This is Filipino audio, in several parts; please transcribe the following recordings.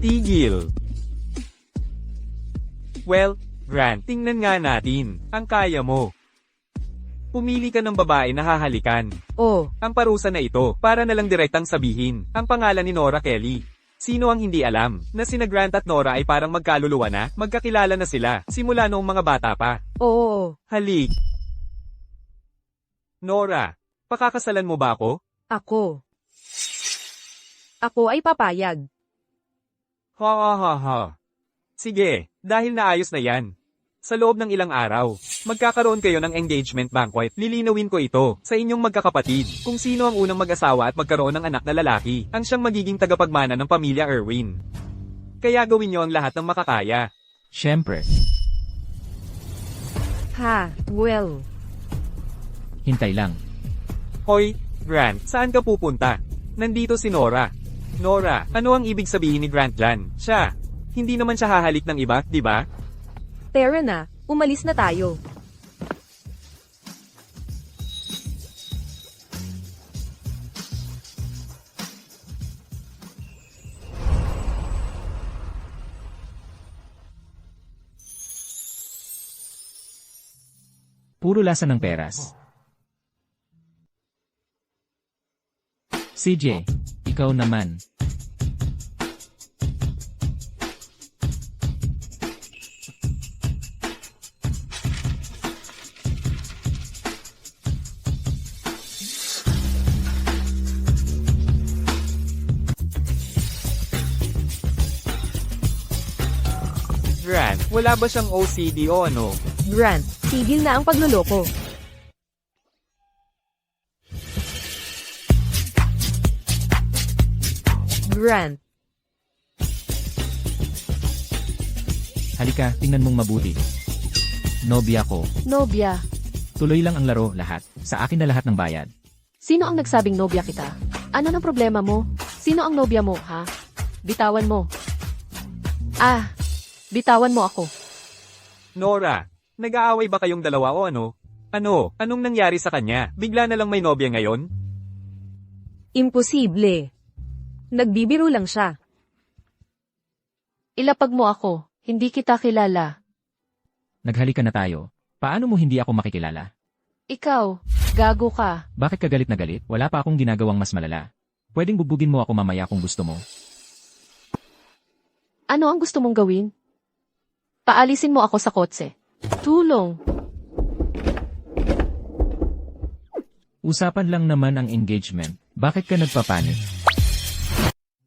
Tigil. Well, Grant, tingnan nga natin. Ang kaya mo. Pumili ka ng babae na hahalikan. Oh, Ang parusa na ito, para na lang direktang sabihin, ang pangalan ni Nora Kelly. Sino ang hindi alam, na sina Grant at Nora ay parang magkaluluwa na, magkakilala na sila, simula noong mga bata pa. oo. Halik. Nora, pakakasalan mo ba ako? Ako. Ako ay papayag. Ha ha ha ha. Sige, dahil naayos na yan. Sa loob ng ilang araw, magkakaroon kayo ng engagement banquet. Lilinawin ko ito sa inyong magkakapatid kung sino ang unang mag-asawa at magkaroon ng anak na lalaki ang siyang magiging tagapagmana ng pamilya Irwin. Kaya gawin niyo ang lahat ng makakaya. Siyempre, Ha, well. hintay lang. Hoy, Grant, saan ka pupunta? Nandito si Nora. Nora, ano ang ibig sabihin ni Grant dyan? Siya. Hindi naman siya hahalik ng iba, di ba? Tara na, umalis na tayo. Puro lasa ng peras. CJ, ikaw naman. Grant, wala ba siyang OCD o ano? Grant, tigil na ang pagluloko. Grant, Halika, tingnan mong mabuti. Nobya ko. nobya. Tuloy lang ang laro, lahat. Sa akin na lahat ng bayad. Sino ang nagsabing nobya kita? Ano ng problema mo? Sino ang nobya mo, ha? Bitawan mo. Ah, bitawan mo ako. Nora, nag-aaway ba kayong dalawa o ano? Ano? Anong nangyari sa kanya? Bigla na lang may nobya ngayon? Imposible. Nagbibiro lang siya. Ilapag mo ako. Hindi kita kilala. Naghalika na tayo. Paano mo hindi ako makikilala? Ikaw, gago ka. Bakit ka galit na galit? Wala pa akong ginagawang mas malala. Pwedeng bugbugin mo ako mamaya kung gusto mo. Ano ang gusto mong gawin? Paalisin mo ako sa kotse. Tulong. Usapan lang naman ang engagement. Bakit ka nagpapanik?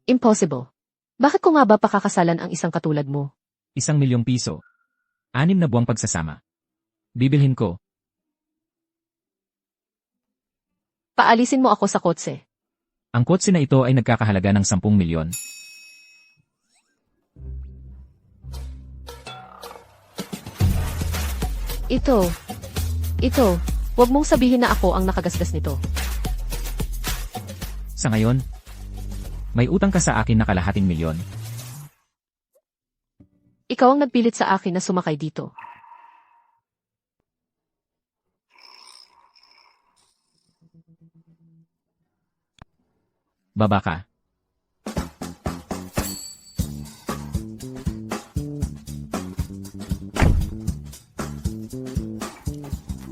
Impossible. Bakit ko nga ba pakakasalan ang isang katulad mo? ₱1,000,000. 6 na buwang pagsasama. Bibilhin ko. Paalisin mo ako sa kotse. Ang kotse na ito ay nagkakahalaga ng 10 milyon. Ito, wag mong sabihin na ako ang nakagasgas nito. Sa ngayon, may utang ka sa akin na ₱250,000. Ikaw ang nagpilit sa akin na sumakay dito. Baba ka.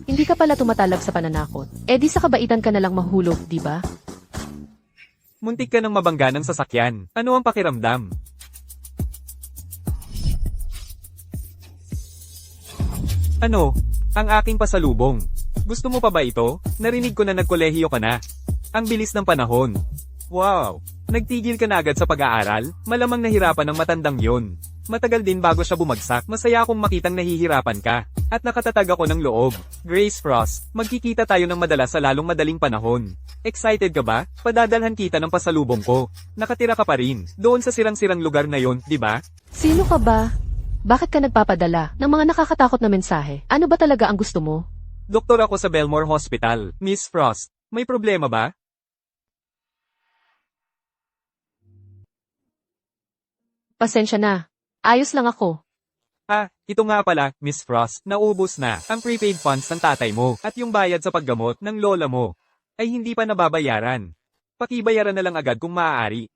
Hindi ka pala tumatalab sa pananakot. Eh di sa kabaitan ka na lang mahulog, di ba? Muntik ka ng mabangga ng sasakyan. Ano ang pakiramdam? Ano? Ang aking pasalubong. Gusto mo pa ba ito? Narinig ko na nagkolehiyo ka na. Ang bilis ng panahon. Wow! Nagtigil ka na agad sa pag-aaral? Malamang nahirapan ng matandang yon. Matagal din bago siya bumagsak. Masaya akong makitang nahihirapan ka. At nakatatag ako ng loob. Grace Frost, magkikita tayo ng madalas sa lalong madaling panahon. Excited ka ba? Padadalhan kita ng pasalubong ko. Nakatira ka pa rin. Doon sa sirang-sirang lugar na yon, di ba? Sino ka ba? Bakit ka nagpapadala ng mga nakakatakot na mensahe? Ano ba talaga ang gusto mo? Doktor ako sa Belmore Hospital. Miss Frost, may problema ba? Pasensya na. Ayos lang ako. Ito nga pala, Miss Frost, naubos na ang prepaid funds ng tatay mo at yung bayad sa paggamot ng lola mo ay hindi pa nababayaran. Pakibayaran na lang agad kung maaari.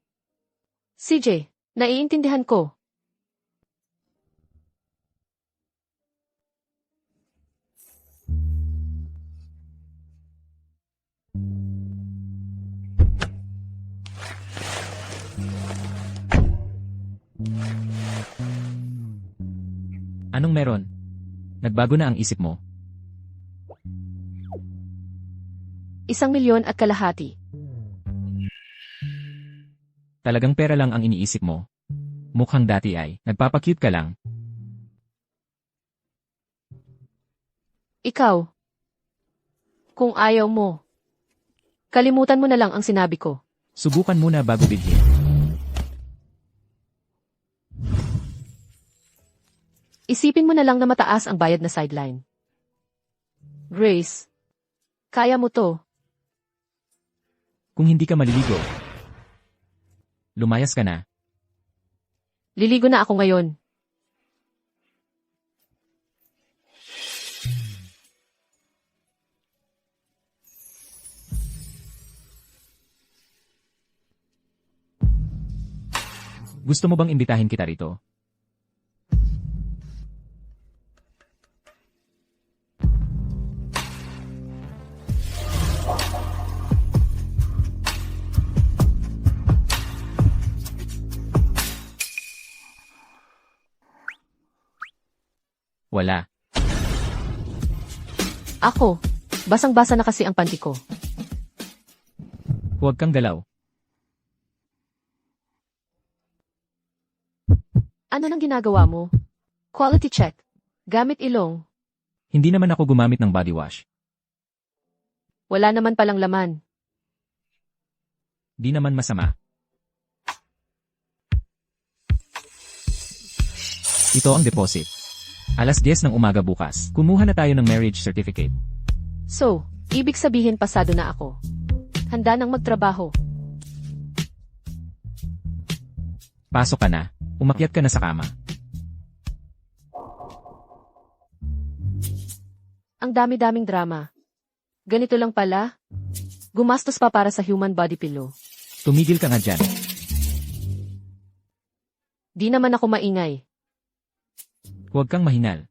CJ, Naiintindihan ko. Anong meron? Nagbago na ang isip mo? 1,250,000. Talagang pera lang ang iniisip mo? Mukhang dati ay, nagpapakute ka lang. Ikaw. Kung ayaw mo, kalimutan mo na lang ang sinabi ko. Subukan muna bago bilhin. Isipin mo na lang na mataas ang bayad na sideline. Grace, kaya mo to. Kung hindi ka maliligo, lumayas ka na. Liligo na ako ngayon. Gusto mo bang imbitahin kita rito? Wala. Ako, basang-basa na kasi ang panty ko. Huwag kang galaw. Ano nang ginagawa mo? Quality check. Gamit ilong. Hindi naman ako gumamit ng body wash. Wala naman palang laman. Di naman masama. Ito ang deposit. 10:00 ng umaga bukas. Kumuha na tayo ng marriage certificate. So, ibig sabihin pasado na ako. Handa nang magtrabaho. Pasok ka na. Umakyat ka na sa kama. Ang dami-daming drama. Ganito lang pala. Gumastos pa para sa human body pillow. Tumigil ka nga dyan. Di naman ako maingay. Huwag kang mahinal.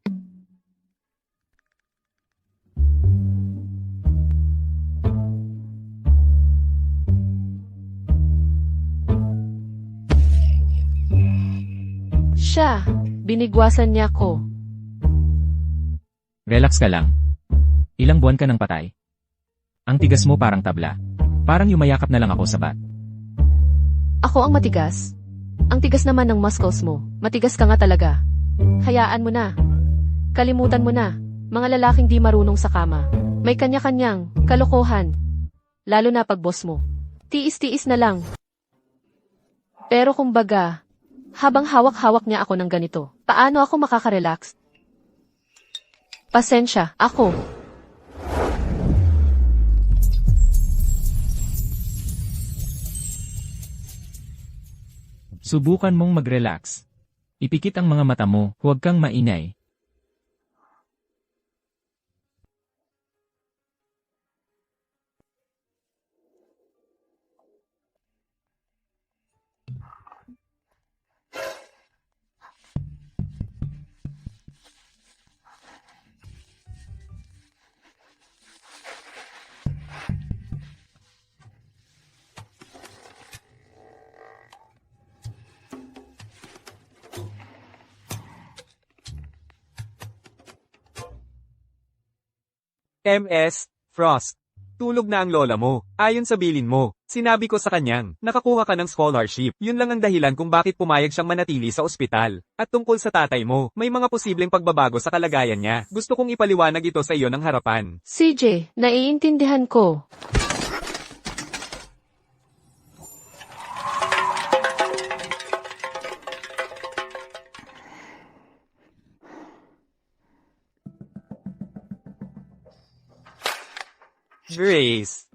Siya, binigwasan niya ko. Relax ka lang. Ilang buwan ka ng patay? Ang tigas mo parang tabla. Parang yumayakap na lang ako sa bat. Ako ang matigas. Ang tigas naman ng muscles mo. Matigas ka nga talaga. Hayaan mo na. Kalimutan mo na. Mga lalaking di marunong sa kama. May kanya-kanyang kalokohan. Lalo na pag boss mo. Tiis-tiis na lang. Pero kumbaga, habang hawak-hawak niya ako ng ganito, paano ako makaka-relax? Pasensya, ako. Subukan mong mag-relax. Ipikit ang mga mata mo, huwag kang maingay. MS, Frost. Tulog na ang lola mo. Ayon sa bilin mo, sinabi ko sa kanyang, nakakuha ka ng scholarship. Yun lang ang dahilan kung bakit pumayag siyang manatili sa ospital. At tungkol sa tatay mo, may mga posibleng pagbabago sa kalagayan niya. Gusto kong ipaliwanag ito sa iyo ng harapan. CJ, naiintindihan ko. Grace.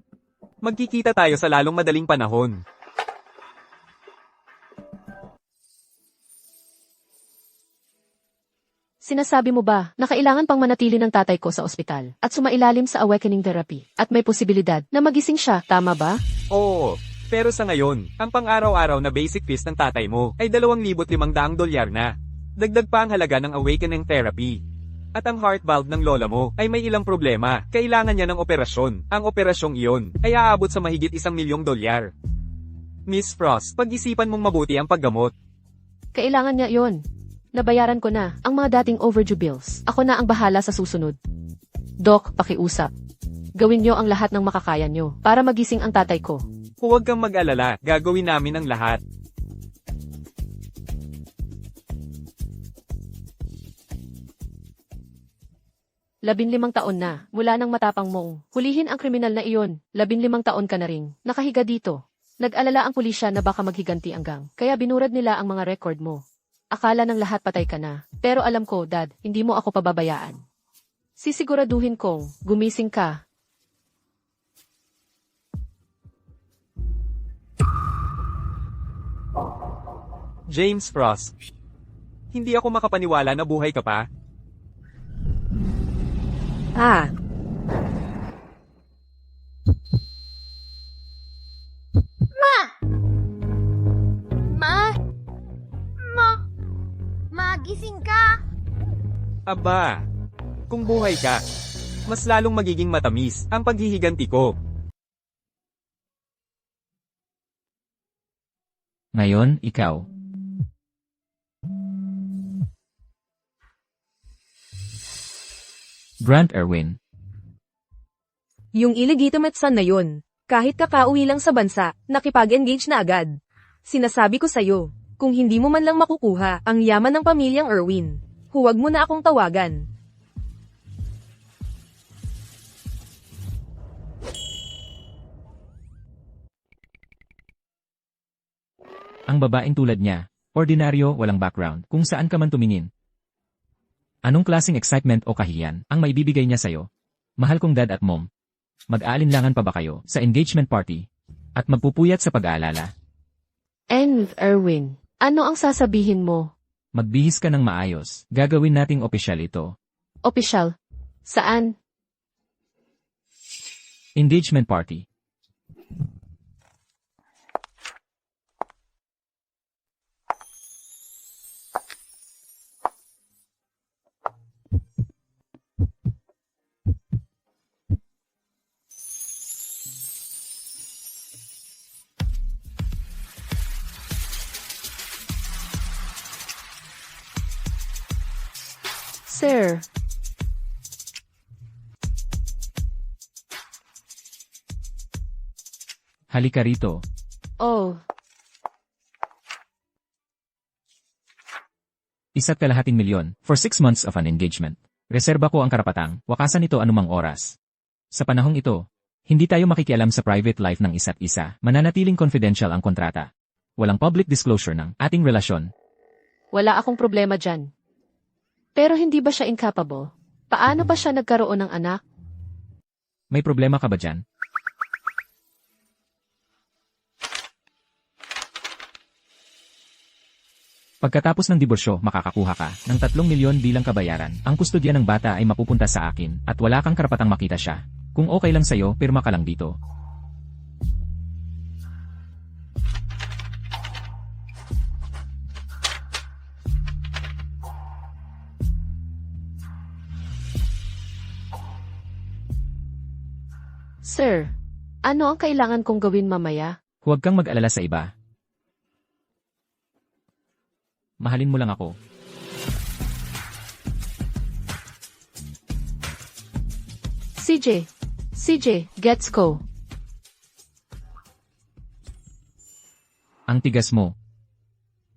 Magkikita tayo sa lalong madaling panahon. Sinasabi mo ba na kailangan pang manatili ng tatay ko sa ospital at sumailalim sa awakening therapy at may posibilidad na magising siya, tama ba? Oo, Pero sa ngayon, ang pang-araw-araw na basic fees ng tatay mo ay $2,500 na. Dagdag pa ang halaga ng awakening therapy. At ang heart valve ng lola mo ay may ilang problema, kailangan niya ng operasyon. Ang operasyong iyon ay aabot sa mahigit $1,000,000. Miss Frost, pag-isipan mong mabuti ang paggamot. Kailangan niya yon. Nabayaran ko na ang mga dating overdue bills. Ako na ang bahala sa susunod. Doc, pakiusap. Gawin niyo ang lahat ng makakaya niyo para magising ang tatay ko. Huwag kang mag-alala, gagawin namin ang lahat. Labinlimang taon na, mula nang matapang mong hulihin ang kriminal na iyon. 15 taon ka na ring nakahiga dito. Nag-alala ang pulisya na baka maghiganti ang gang, kaya binurad nila ang mga record mo. Akala ng lahat patay ka na, pero alam ko, Dad, hindi mo ako pababayaan. Sisiguraduhin kong gumising ka. James Frost. Hindi ako makapaniwala na buhay ka pa. Ah, Magising ka! Aba, kung buhay ka, mas lalong magiging matamis ang paghihiganti ko. Ngayon, ikaw. Grant Erwin. yung illegitimate son na yun. Kahit kakauwi lang sa bansa, nakipag-engage na agad. Sinasabi ko sa'yo, kung hindi mo man lang makukuha ang yaman ng pamilyang Erwin, huwag mo na akong tawagan. Ang babaeng tulad niya, ordinaryo, walang background, kung saan ka man tumingin. Anong klaseng excitement o kahiyan ang maibibigay niya sa'yo? Mahal kong dad at mom. Mag-aalinlangan pa ba kayo sa engagement party? At magpupuyat sa pag-aalala? And, Erwin, ano ang sasabihin mo? Magbihis ka ng maayos. Gagawin nating opisyal ito. Opisyal? Saan? Engagement party. Sir, Halika rito. oh, 1,250,000 for 6 months of an engagement. Reserba ko ang karapatang wakasan ito anumang oras. Sa panahong ito, hindi tayo makikialam sa private life ng isa't isa. Mananatiling confidential ang kontrata. Walang public disclosure ng ating relasyon. wala akong problema dyan. Pero hindi ba siya incapable? Paano ba siya nagkaroon ng anak? May problema ka ba dyan? Pagkatapos ng diborsyo, makakakuha ka ng 3 milyon bilang kabayaran. Ang kustodya ng bata ay mapupunta sa akin at wala kang karapatang makita siya. Kung okay lang sa'yo, pirma ka lang dito. Sir, ano ang kailangan kong gawin mamaya? Huwag kang mag-alala sa iba. Mahalin mo lang ako. CJ, gets ko. Ang tigas mo.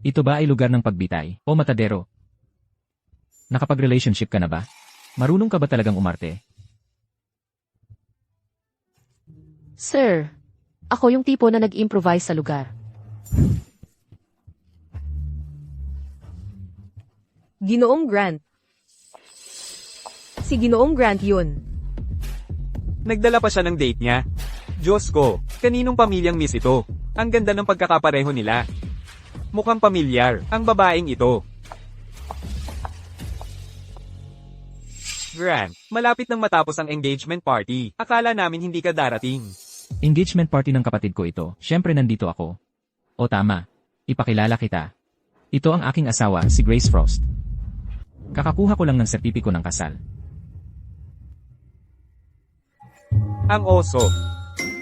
Ito ba ay lugar ng pagbitay o matadero? Nakapag-relationship ka na ba? Marunong ka ba talagang umarte? Sir, ako yung tipo na nag-improvise sa lugar. Ginoong Grant. Si Ginoong Grant yun. Nagdala pa siya ng date niya. Diyos ko, kaninong pamilyang miss ito? Ang ganda ng pagkakapareho nila. Mukhang pamilyar, ang babaeng ito. Grant, malapit nang matapos ang engagement party. Akala namin hindi ka darating. Engagement party ng kapatid ko ito, syempre nandito ako. O tama, ipakilala kita. Ito ang aking asawa, si Grace Frost. Kakakuha ko lang ng sertipiko ng kasal. Ang oso.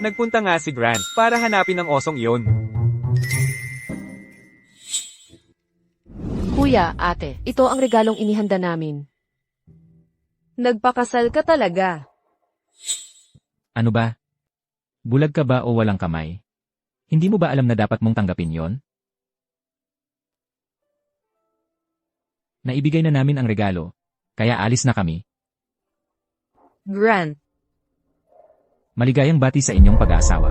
Nagpunta nga si Grant para hanapin ang osong iyon. Kuya, ate, ito ang regalong inihanda namin. Nagpakasal ka talaga. Ano ba? Bulag ka ba o walang kamay? Hindi mo ba alam na dapat mong tanggapin yon? Naibigay na namin ang regalo, kaya alis na kami. Grant. Maligayang bati sa inyong pag-aasawa.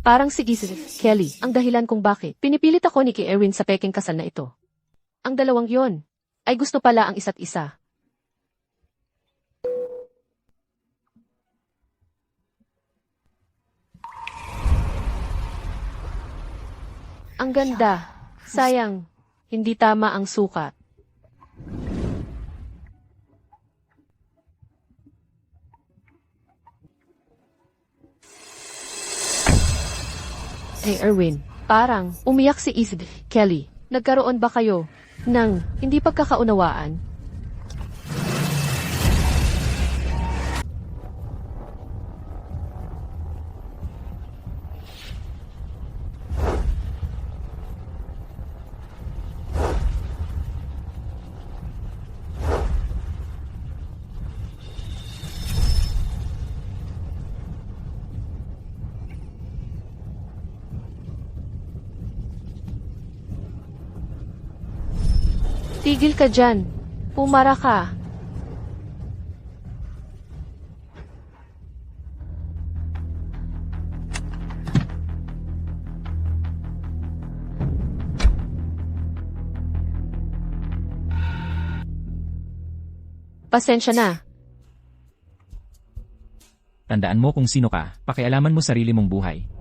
Parang si Kelly, ang dahilan kung bakit pinipilit ako ni Erwin sa peking kasal na ito. Ang dalawang yon ay gusto pala ang isa't isa. Ang ganda. Sayang, hindi tama ang sukat. Hey Erwin, parang umiyak si Kelly. Nagkaroon ba kayo ng hindi pagkakaunawaan? Tigil ka dyan. Pumara ka. Pasensya na. Tandaan mo kung sino ka, pakialaman mo sarili mong buhay.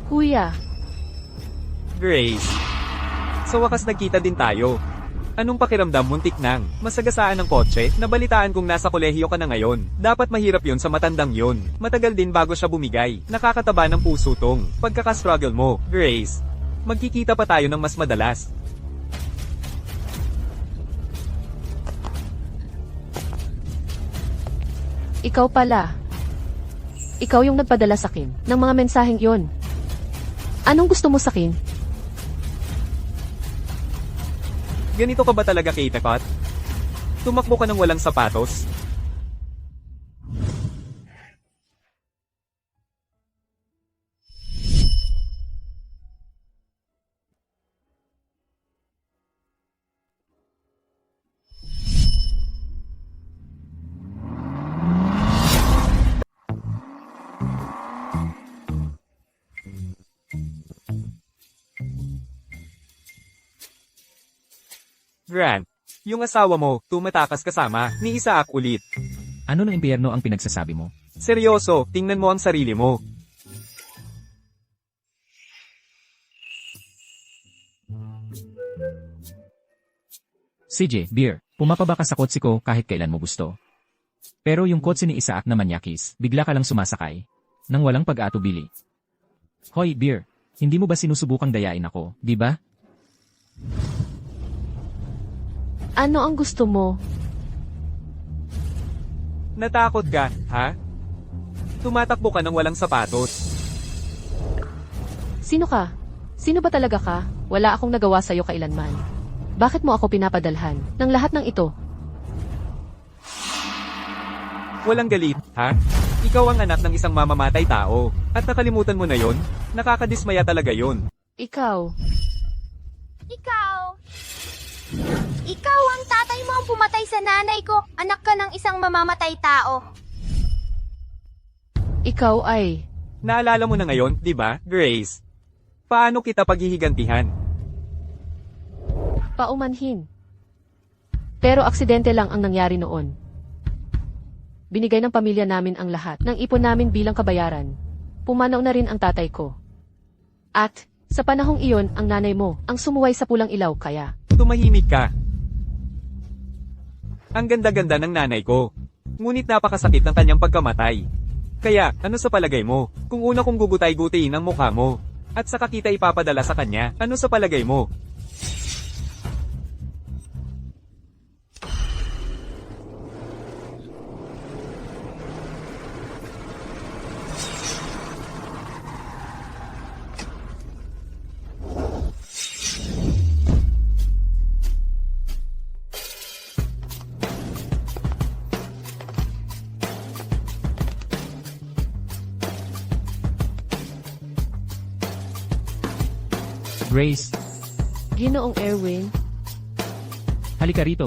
Kuya, Grace. Sa wakas nagkita din tayo. Anong pakiramdam muntik nang masagasaan ng kotse? Nabalitaan kong nasa kolehiyo ka na ngayon. Dapat mahirap yun sa matandang yun. Matagal din bago siya bumigay. Nakakataba ng puso tong pagkakastruggle mo, Grace. Magkikita pa tayo ng mas madalas. ikaw pala. Ikaw yung nagpadala sa akin ng mga mensaheng yon. Anong gusto mo sa akin? Ganito ka ba talaga, Kate Pot? Tumakbo ka ng walang sapatos? Grant, yung asawa mo, tumatakas kasama ni Isaac ulit. Ano ng impyerno ang pinagsasabi mo? Seryoso, tingnan mo ang sarili mo. CJ, beer, pumapaba ka sa kotse ko kahit kailan mo gusto. Pero yung kotse ni Isaac na manyakis, bigla ka lang sumasakay. Nang walang pag-atubili. Hoy, beer, hindi mo ba sinusubukang dayain ako, di ba? Ano ang gusto mo? Natakot ka, ha? Tumatakbo ka ng walang sapatos. Sino ka? Sino ba talaga ka? Wala akong nagawa sa'yo kailanman. Bakit mo ako pinapadalhan ng lahat ng ito? Walang galit, ha? Ikaw ang anak ng isang mamamatay tao. At nakalimutan mo na yon? Nakakadismaya talaga yon. Ikaw, Ikaw ang tatay mo ang pumatay sa nanay ko. Anak ka ng isang mamamatay tao. ikaw ay... Naalala mo na ngayon, di ba, Grace? Paano kita paghihigantihan? Paumanhin. Pero aksidente lang ang nangyari noon. Binigay ng pamilya namin ang lahat ng ipon namin bilang kabayaran. Pumanaw na rin ang tatay ko. At, sa panahong iyon, ang nanay mo, ang sumuway sa pulang ilaw kaya. Tumahimik ka. Ang ganda-ganda ng nanay ko. Ngunit napakasakit ng kanyang pagkamatay. Kaya, ano sa palagay mo? Kung una kong gugutay-gutayin ang mukha mo, at saka kita ipapadala sa kanya, ano sa palagay mo? Grace, Ginoong Erwin, halika rito.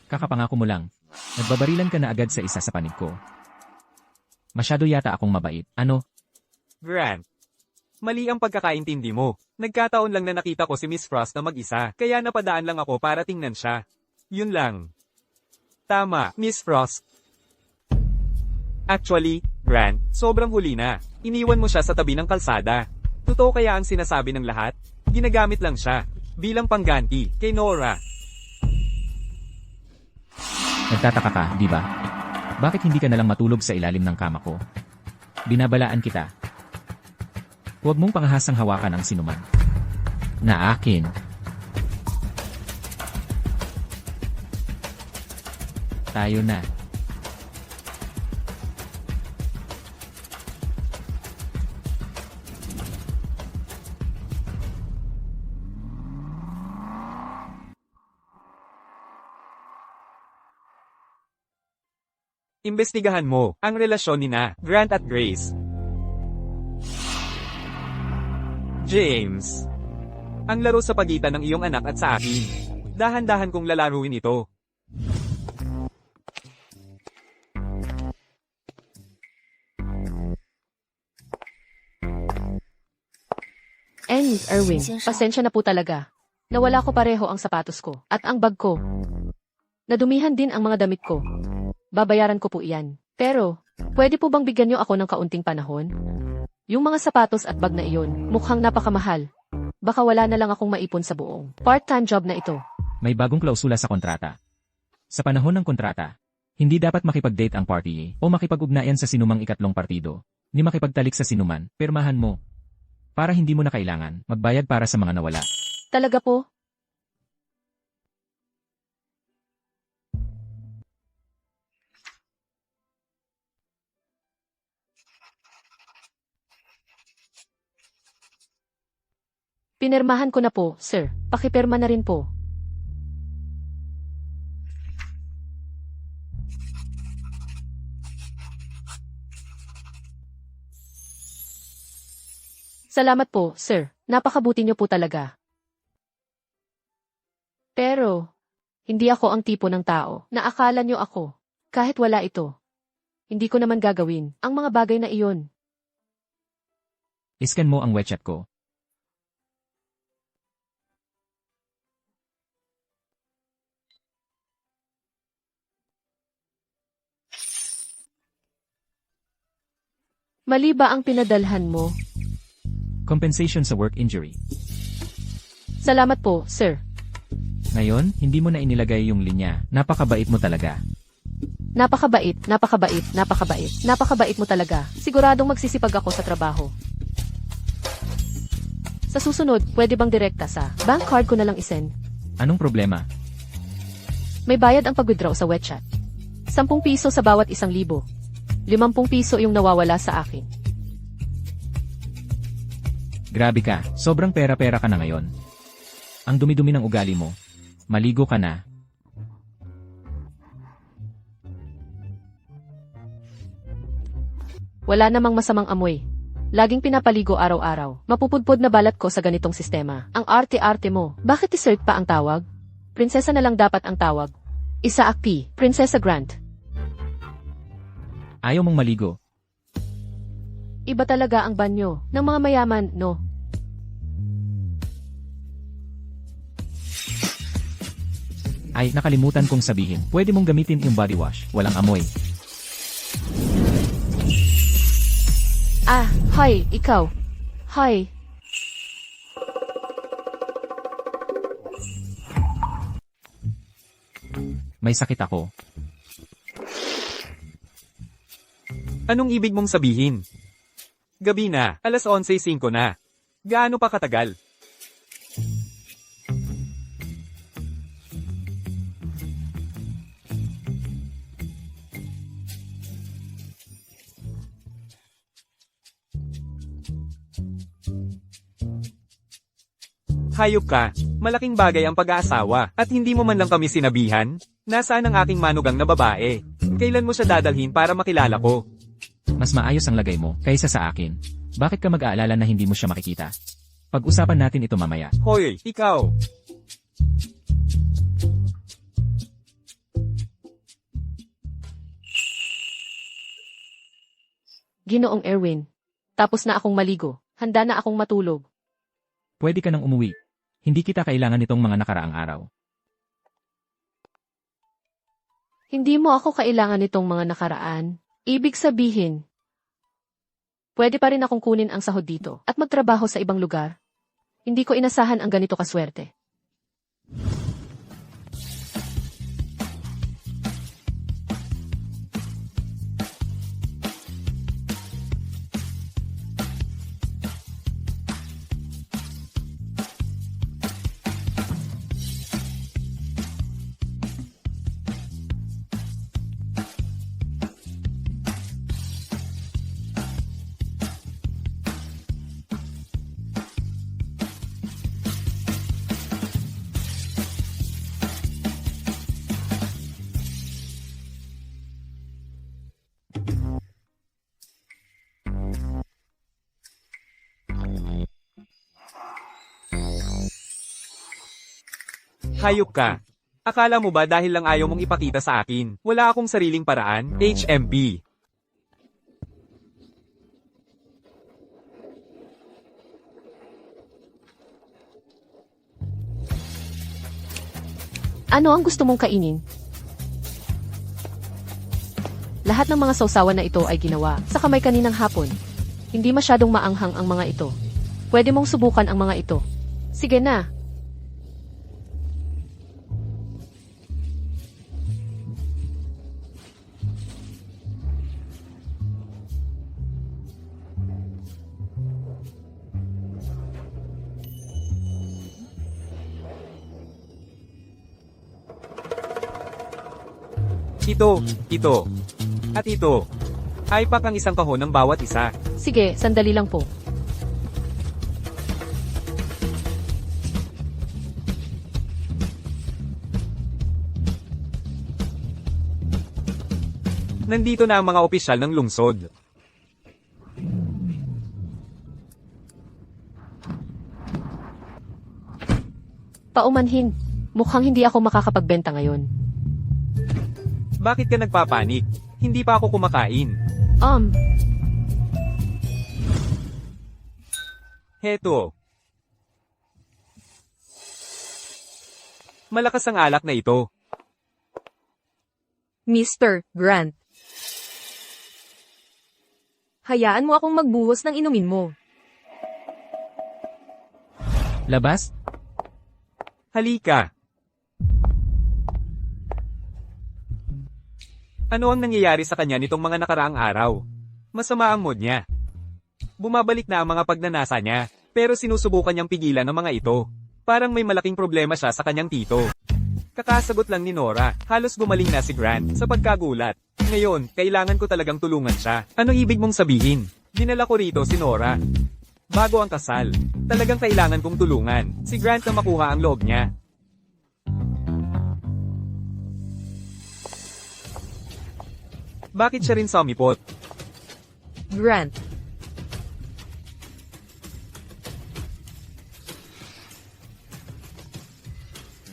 Kakapangako mo lang. Nagbabarilan ka na agad sa isa sa panig ko. Masyado yata akong mabait. Ano? Grant. Mali ang pagkakaintindi mo. Nagkataon lang na nakita ko si Miss Frost na mag-isa, kaya napadaan lang ako para tingnan siya. Yun lang. Tama, Miss Frost. Actually, Grant, sobrang huli na. Iniwan mo siya sa tabi ng kalsada. Totoo kaya ang sinasabi ng lahat? Ginagamit lang siya. Bilang pangganti, kay Nora. Nagtataka ka, di ba? Bakit hindi ka nalang matulog sa ilalim ng kama ko? Binabalaan kita. Huwag mong pangahasang hawakan ang sinuman. Na akin. Tayo na. Imbestigahan mo ang relasyon ni na Grant at Grace. James. Ang laro sa pagitan ng iyong anak at sa akin. Dahan-dahan kong lalaruin ito. Erwin, pasensya na po talaga. Nawala ko pareho ang sapatos ko at ang bag ko. Nadumihan din ang mga damit ko. Babayaran ko po iyan. Pero, pwede po bang bigyan niyo ako ng kaunting panahon? Yung mga sapatos at bag na iyon, mukhang napakamahal. Baka wala na lang akong maipon sa buong part-time job na ito. May bagong klausula sa kontrata. Sa panahon ng kontrata, hindi dapat makipag-date ang party o makipag-ugnayan sa sinumang ikatlong partido, ni makipagtalik sa sinuman, pirmahan mo. Para hindi mo na kailangan magbayad para sa mga nawala. Talaga po? Pinirmahan ko na po, sir. Pakipirma na rin po. Salamat po, sir. Napakabuti niyo po talaga. Pero, hindi ako ang tipo ng tao na akala niyo ako. Kahit wala ito. Hindi ko naman gagawin ang mga bagay na iyon. Iscan mo ang WeChat ko. Mali ba ang pinadalhan mo? Compensation sa work injury. Salamat po, sir. Ngayon, hindi mo na inilagay yung linya. Napakabait mo talaga. Napakabait, napakabait, napakabait, napakabait mo talaga. Siguradong magsisipag ako sa trabaho. Sa susunod, pwede bang direkta sa bank card ko na lang isend? Anong problema? May bayad ang pag-withdraw sa WeChat. 10 piso sa bawat 1,000. 50 piso yung nawawala sa akin. Grabe ka, sobrang pera-pera ka na ngayon. Ang dumi-dumi ng ugali mo. Maligo ka na. Wala namang masamang amoy. Laging pinapaligo araw-araw. Mapupudpod na balat ko sa ganitong sistema. Ang arte-arte mo. Bakit dessert pa ang tawag? Prinsesa na lang dapat ang tawag. Isaac P. Prinsesa Grant. Ayaw mong maligo. Iba talaga ang banyo ng mga mayaman, no? Ay, nakalimutan kong sabihin. Pwede mong gamitin yung body wash. Walang amoy. Ah, hi, ikaw. Hi. May sakit ako. Anong ibig mong sabihin? Gabi na, alas 11:05 na. Gaano pa katagal? Hayop ka, malaking bagay ang pag-aasawa, at hindi mo man lang kami sinabihan? Nasaan ang aking manugang na babae? Kailan mo siya dadalhin para makilala ko? Mas maayos ang lagay mo kaysa sa akin. Bakit ka mag-aalala na hindi mo siya makikita? Pag-usapan natin ito mamaya. Hoy, ikaw! Ginoong Erwin. Tapos na akong maligo. Handa na akong matulog. Pwede ka nang umuwi. Hindi kita kailangan nitong mga nakaraang araw. Hindi mo ako kailangan nitong mga nakaraan. Ibig sabihin, pwede pa rin akong kunin ang sahod dito at magtrabaho sa ibang lugar. Hindi ko inasahan ang ganito kaswerte. Hayop ka. Akala mo ba dahil lang ayaw mong ipakita sa akin, wala akong sariling paraan? HMP. Ano ang gusto mong kainin? Lahat ng mga sausawan na ito ay ginawa sa kamay kaninang hapon. Hindi masyadong maanghang ang mga ito. Pwede mong subukan ang mga ito. Sige na. Ito, at ito. Ay pak ang isang kahon ng bawat isa. Sige, sandali lang po. Nandito na ang mga opisyal ng lungsod. Paumanhin. Mukhang hindi ako makakapagbenta ngayon. Bakit ka nagpapanik? Hindi pa ako kumakain. Heto. Malakas ang alak na ito. Mr. Grant. Hayaan mo akong magbuhos ng inumin mo. Labas? Halika. Ano ang nangyayari sa kanya nitong mga nakaraang araw? Masama ang mood niya. Bumabalik na ang mga pagnanasa niya, pero sinusubukan niyang pigilan ang mga ito. Parang may malaking problema siya sa kanyang tito. Kakasagot lang ni Nora, halos gumaling na si Grant sa pagkagulat. Ngayon, kailangan ko talagang tulungan siya. Ano ibig mong sabihin? Dinala ko rito si Nora. Bago ang kasal, talagang kailangan kong tulungan si Grant na makuha ang loob niya. Bakit siya rin sumipot? Grant,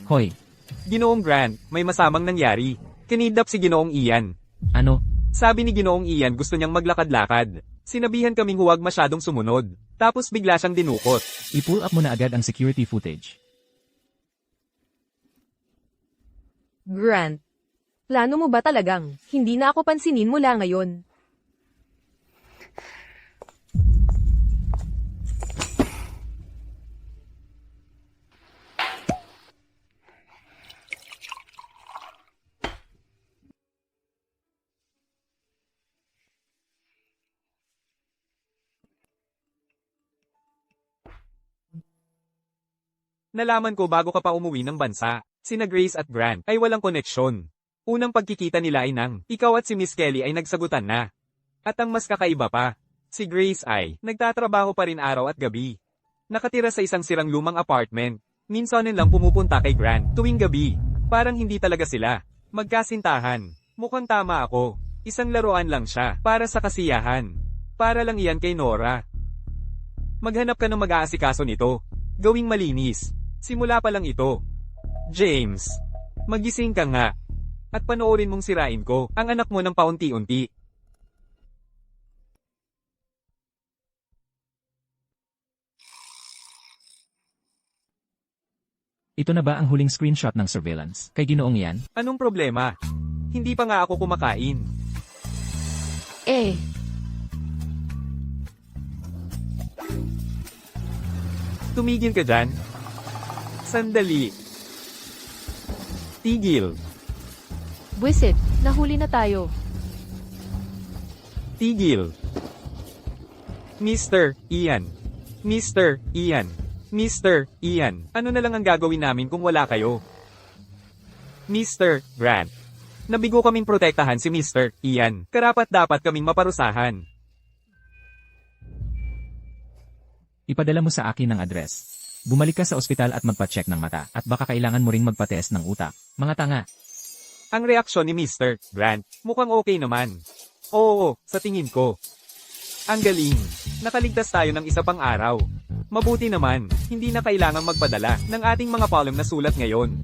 Hoy, Ginoong Grant, may masamang nangyari. Kinidnap si Ginoong Ian. ano? Sabi ni Ginoong Ian gusto niyang maglakad-lakad. Sinabihan kaming huwag masyadong sumunod. Tapos bigla siyang dinukot. I-pull up mo na agad ang security footage. Grant. Plano mo ba talagang hindi na ako pansinin mula ngayon? Nalaman ko bago ka pa umuwi ng bansa. Sina Grace at Grant ay walang koneksyon. Unang pagkikita nila ay nang ikaw at si Miss Kelly ay nagsagutan na. At ang mas kakaiba pa, si Grace ay nagtatrabaho pa rin araw at gabi. Nakatira sa isang sirang lumang apartment. Minsan lang pumupunta kay Grant tuwing gabi. Parang hindi talaga sila magkasintahan. Mukhang tama ako. Isang laruan lang siya para sa kasiyahan. Para lang iyan kay Nora. Maghanap ka ng mag-aasikaso nito. Gawing malinis. Simula pa lang ito. James, magising ka nga. At panoorin mong sirain ko ang anak mo ng paunti-unti. Ito na ba ang huling screenshot ng surveillance kay Ginoong Ian? Anong problema? Hindi pa nga ako kumakain. Eh, Tumigil ka dyan. Sandali. Tigil. buwisit, nahuli na tayo. Tigil. Mr. Ian. Mr. Ian. Mr. Ian. Ano na lang ang gagawin namin kung wala kayo? Mr. Grant. Nabigo kaming protektahan si Mr. Ian. Karapat dapat kaming maparusahan. Ipadala mo sa akin ang address. Bumalik ka sa ospital at magpa-check ng mata at baka kailangan mo ring magpa-test ng utak. Mga tanga. Ang reaksyon ni Mr. Grant, mukhang okay naman. Oo, sa tingin ko. Ang galing. Nakaligtas tayo ng isa pang araw. Mabuti naman, hindi na kailangang magpadala ng ating mga column na sulat ngayon.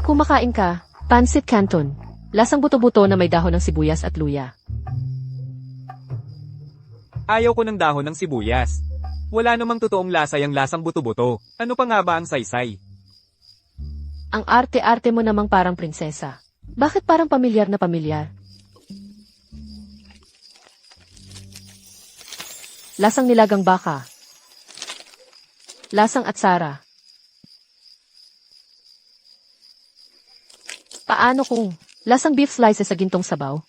Kumakain ka, pancit canton. Lasang buto-buto na may dahon ng sibuyas at luya. Ayaw ko ng dahon ng sibuyas. Wala namang totoong lasa yung lasang buto-buto. Ano pa nga ba ang saysay? Ang arte-arte mo namang parang prinsesa. Bakit parang pamilyar na pamilyar? Lasang nilagang baka. Lasang atsara. Paano kung lasang beef slices sa gintong sabaw?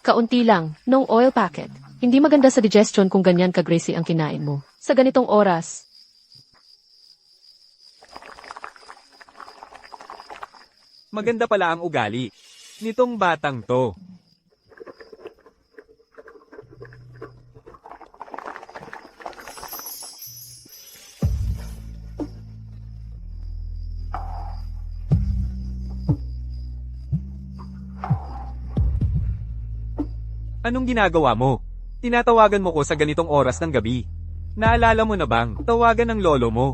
Kaunti lang, no oil packet. Hindi maganda sa digestion kung ganyan ka-greasy ang kinain mo. Sa ganitong oras. Maganda pala ang ugali nitong batang to. Anong ginagawa mo? Tinatawagan mo ko sa ganitong oras ng gabi. Naalala mo na bang tawagan ng lolo mo?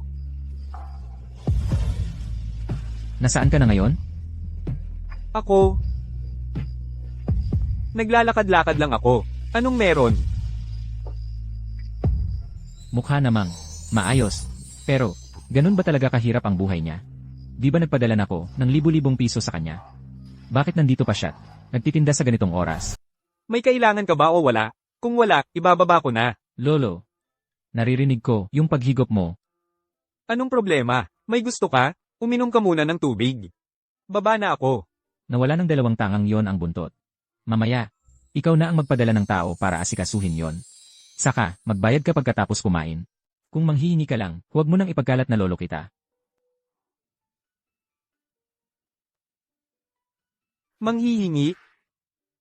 Nasaan ka na ngayon? Ako? Naglalakad-lakad lang ako. Anong meron? Mukha namang maayos. Pero, ganun ba talaga kahirap ang buhay niya? Di ba nagpadala na ako ng libu-libong piso sa kanya? Bakit nandito pa siya? Nagtitinda sa ganitong oras? May kailangan ka ba o wala? Kung wala, ibababa ko na. Lolo, naririnig ko yung paghigop mo. Anong problema? May gusto ka? Uminom ka muna ng tubig. Baba na ako. Nawala ng dalawang tangang yon ang buntot. Mamaya, ikaw na ang magpadala ng tao para asikasuhin yon. Saka, magbayad ka pagkatapos kumain. Kung manghihingi ka lang, huwag mo nang ipagkalat na lolo kita. Manghihingi?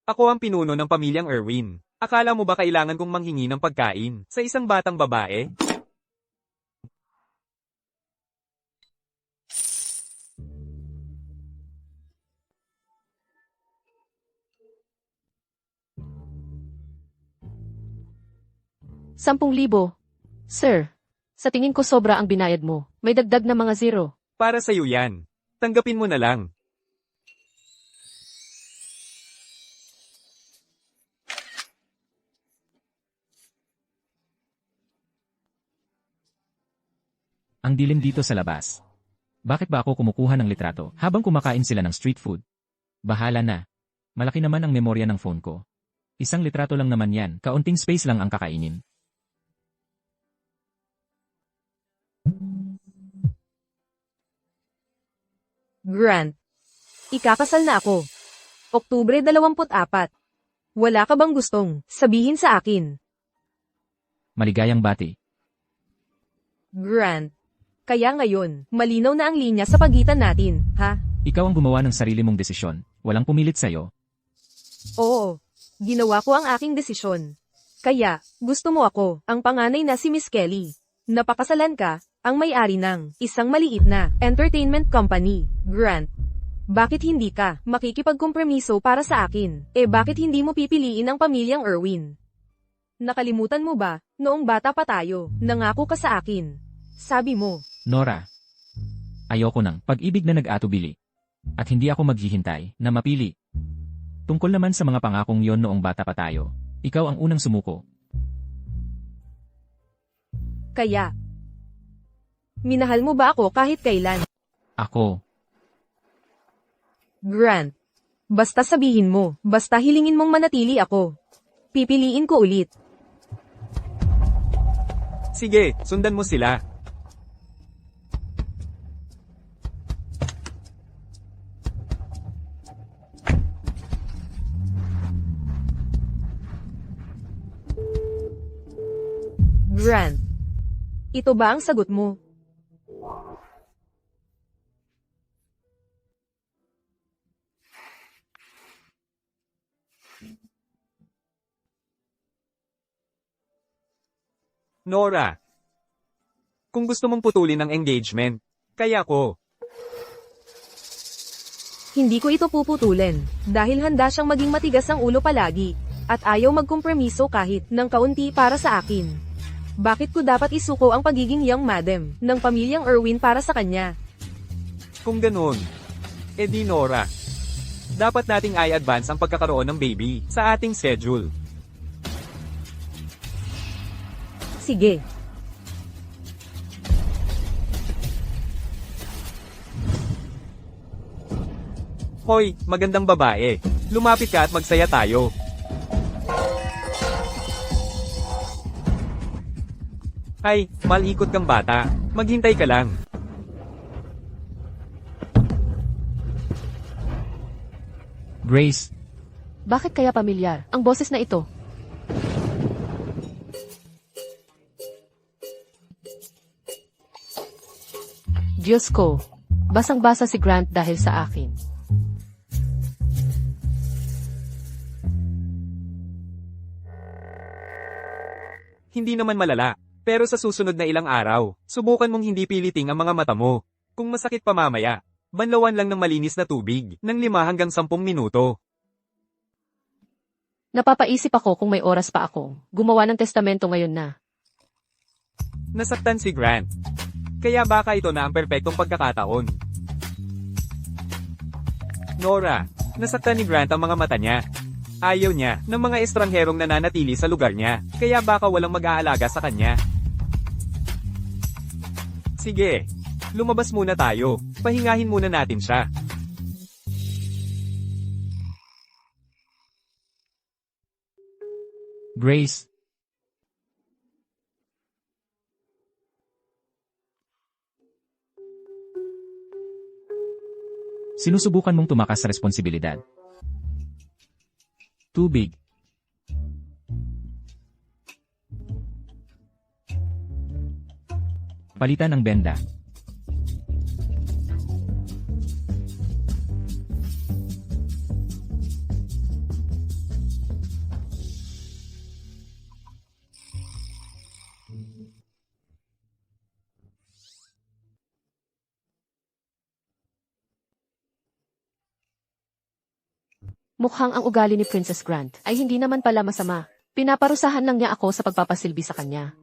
Ako ang pinuno ng pamilyang Erwin. Akala mo ba kailangan kong manghingi ng pagkain sa isang batang babae? ₱10,000. Sir, sa tingin ko sobra ang binayad mo. May dagdag na mga zero. Para sa'yo yan. Tanggapin mo na lang. Ang dilim dito sa labas. Bakit ba ako kumukuha ng litrato habang kumakain sila ng street food? Bahala na. Malaki naman ang memorya ng phone ko. Isang litrato lang naman yan, kaunting space lang ang kakainin. Grant. Ikakasal na ako. Oktubre 24. Wala ka bang gustong sabihin sa akin? Maligayang bati. Grant. Kaya ngayon, malinaw na ang linya sa pagitan natin, ha? Ikaw ang gumawa ng sarili mong desisyon. Walang pumilit sa'yo. Oo. Ginawa ko ang aking desisyon. Kaya, gusto mo ako, ang panganay na si Miss Kelly. Napakasalan ka, ang may-ari ng isang maliit na entertainment company, Grant. Bakit hindi ka makikipagkompromiso para sa akin? Bakit hindi mo pipiliin ang pamilyang Erwin? Nakalimutan mo ba, noong bata pa tayo, nangako ka sa akin. Sabi mo, Nora. Ayoko ng pag-ibig na nag-atubili. At hindi ako maghihintay na mapili. Tungkol naman sa mga pangakong yon noong bata pa tayo, ikaw ang unang sumuko. kaya. Minahal mo ba ako kahit kailan? Ako. Grant. Basta sabihin mo, basta hilingin mong manatili ako. Pipiliin ko ulit. Sige, sundan mo sila. Grant. Ito ba ang sagot mo? Nora. Kung gusto mong putulin ang engagement, kaya ko. Hindi ko ito puputulin, dahil handa siyang maging matigas ang ulo palagi, at ayaw magkompromiso kahit ng kaunti para sa akin. Bakit ko dapat isuko ang pagiging young madam ng pamilyang Erwin para sa kanya? Kung ganun, edi Nora. Dapat nating i-advance ang pagkakaroon ng baby sa ating schedule. Sige. Hoy, magandang babae. Lumapit ka at magsaya tayo. Ay, malikot kang bata. Maghintay ka lang. Grace. Bakit kaya pamilyar ang boses na ito? Diyos ko, basang-basa si Grant dahil sa akin. Hindi naman malala. Pero sa susunod na ilang araw, subukan mong hindi piliting ang mga mata mo. Kung masakit pa mamaya, banlawan lang ng malinis na tubig ng 5 hanggang 10 minuto. Napapaisip ako kung may oras pa ako. Gumawa ng testamento ngayon na. Nasaktan si Grant. Kaya baka ito na ang perpektong pagkakataon. Nora, nasaktan ni Grant ang mga mata niya. Ayaw niya ng mga estrangherong nananatili sa lugar niya, kaya baka walang mag-aalaga sa kanya. Sige, lumabas muna tayo. Pahingahin muna natin siya. Grace. Sinusubukan mong tumakas sa responsibilidad. Tubig. Palitan ang benda. Mukhang ang ugali ni Princess Grant ay hindi naman pala masama. Pinaparusahan lang niya ako sa pagpapasilbi sa kanya.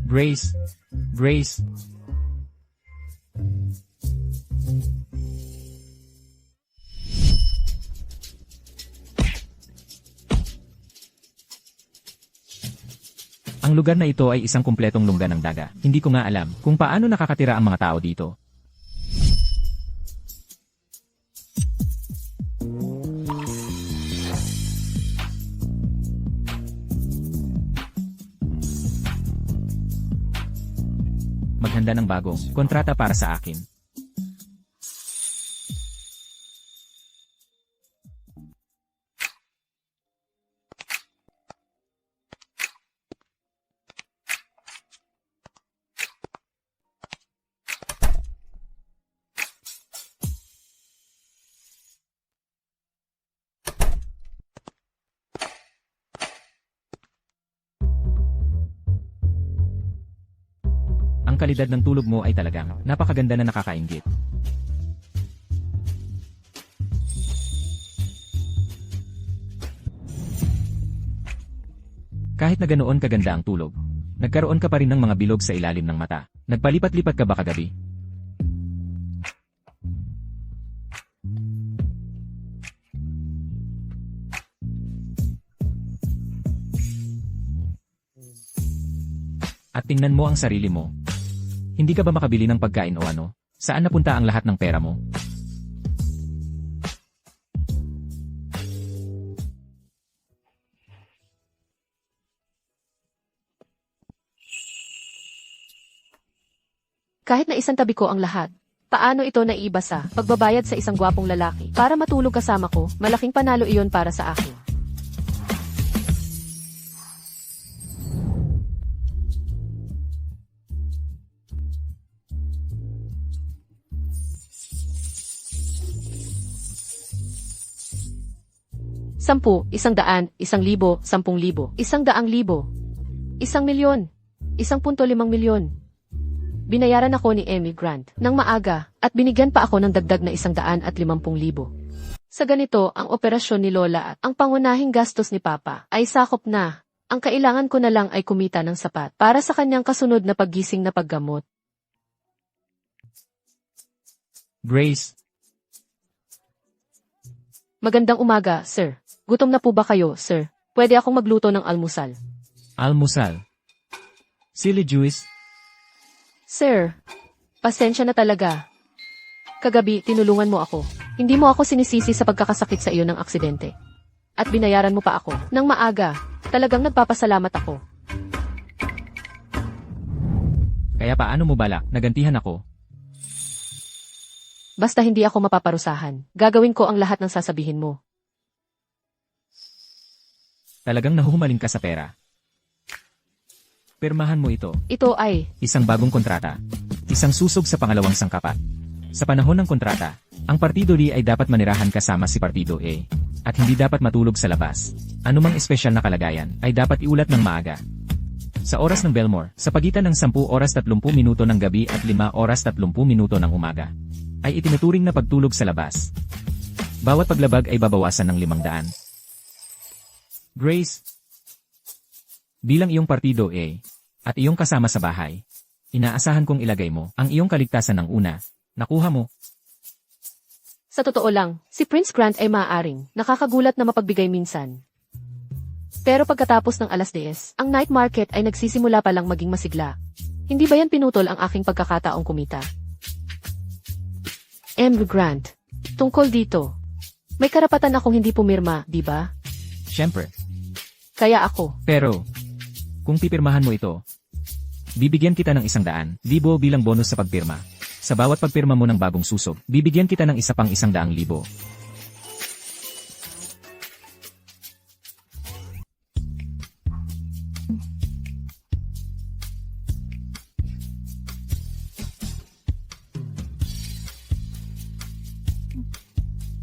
Grace. Grace. Ang lugar na ito ay isang kumpletong lungga ng daga. Hindi ko nga alam kung paano nakakatira ang mga tao dito. Maghanda ng bagong kontrata para sa akin. Ang kalidad ng tulog mo ay talagang napakaganda na nakakainggit. Kahit na ganoon kaganda ang tulog, nagkaroon ka pa rin ng mga bilog sa ilalim ng mata. Nagpalipat-lipat ka ba kagabi? At tingnan mo ang sarili mo. Hindi ka ba makabili ng pagkain o ano? Saan napunta ang lahat ng pera mo? Kahit na isang tabi ko ang lahat, paano ito naiiba sa pagbabayad sa isang gwapong lalaki para matulog kasama ko? Malaking panalo iyon para sa akin. Sampu, 100, 1,000, 10,000, 100,000, 1,000,000, 1.5 milyon. Binayaran ako ni Emmy Grant ng maaga at binigyan pa ako ng dagdag na 150,000. Sa ganito, ang operasyon ni Lola at ang pangunahing gastos ni Papa ay sakop na. Ang kailangan ko na lang ay kumita ng sapat para sa kanyang kasunod na paggising na paggamot. Grace. Magandang umaga, sir. Gutom na po ba kayo, sir? Pwede akong magluto ng almusal. Almusal. Silly Jewish. Sir, pasensya na talaga. Kagabi, tinulungan mo ako. Hindi mo ako sinisisi sa pagkakasakit sa iyo ng aksidente. At binayaran mo pa ako ng maaga. Talagang nagpapasalamat ako. Kaya paano mo balak nagantihan ako? Basta hindi ako mapaparusahan. Gagawin ko ang lahat ng sasabihin mo. Talagang nahuhumaling ka sa pera. Pirmahan mo ito. Ito ay, Isang bagong kontrata. Isang susog sa pangalawang sangkapat. Sa panahon ng kontrata, ang Partido D ay dapat manirahan kasama si Partido A. At hindi dapat matulog sa labas. Anumang espesyal na kalagayan ay dapat iulat ng maaga. Sa oras ng Belmore, sa pagitan ng 10 oras 30 minuto ng gabi at 5 oras 30 minuto ng umaga, ay itinuturing na pagtulog sa labas. Bawat paglabag ay babawasan ng 500. Grace, bilang iyong Partido A, at iyong kasama sa bahay, inaasahan kong ilagay mo ang iyong kaligtasan ng una. Nakuha mo. sa totoo lang, si Prince Grant ay maaaring nakakagulat na mapagbigay minsan. Pero pagkatapos ng alas 10, ang night market ay nagsisimula pa lang maging masigla. Hindi ba yan pinutol ang aking pagkakataong kumita? Ember Grant. Tungkol dito. May karapatan akong hindi pumirma, di ba? Siyempre. Kaya ako. Pero, kung pipirmahan mo ito, bibigyan kita ng 100,000 bilang bonus sa pagpirma. Sa bawat pagpirma mo ng bagong susob, bibigyan kita ng isa pang 100,000.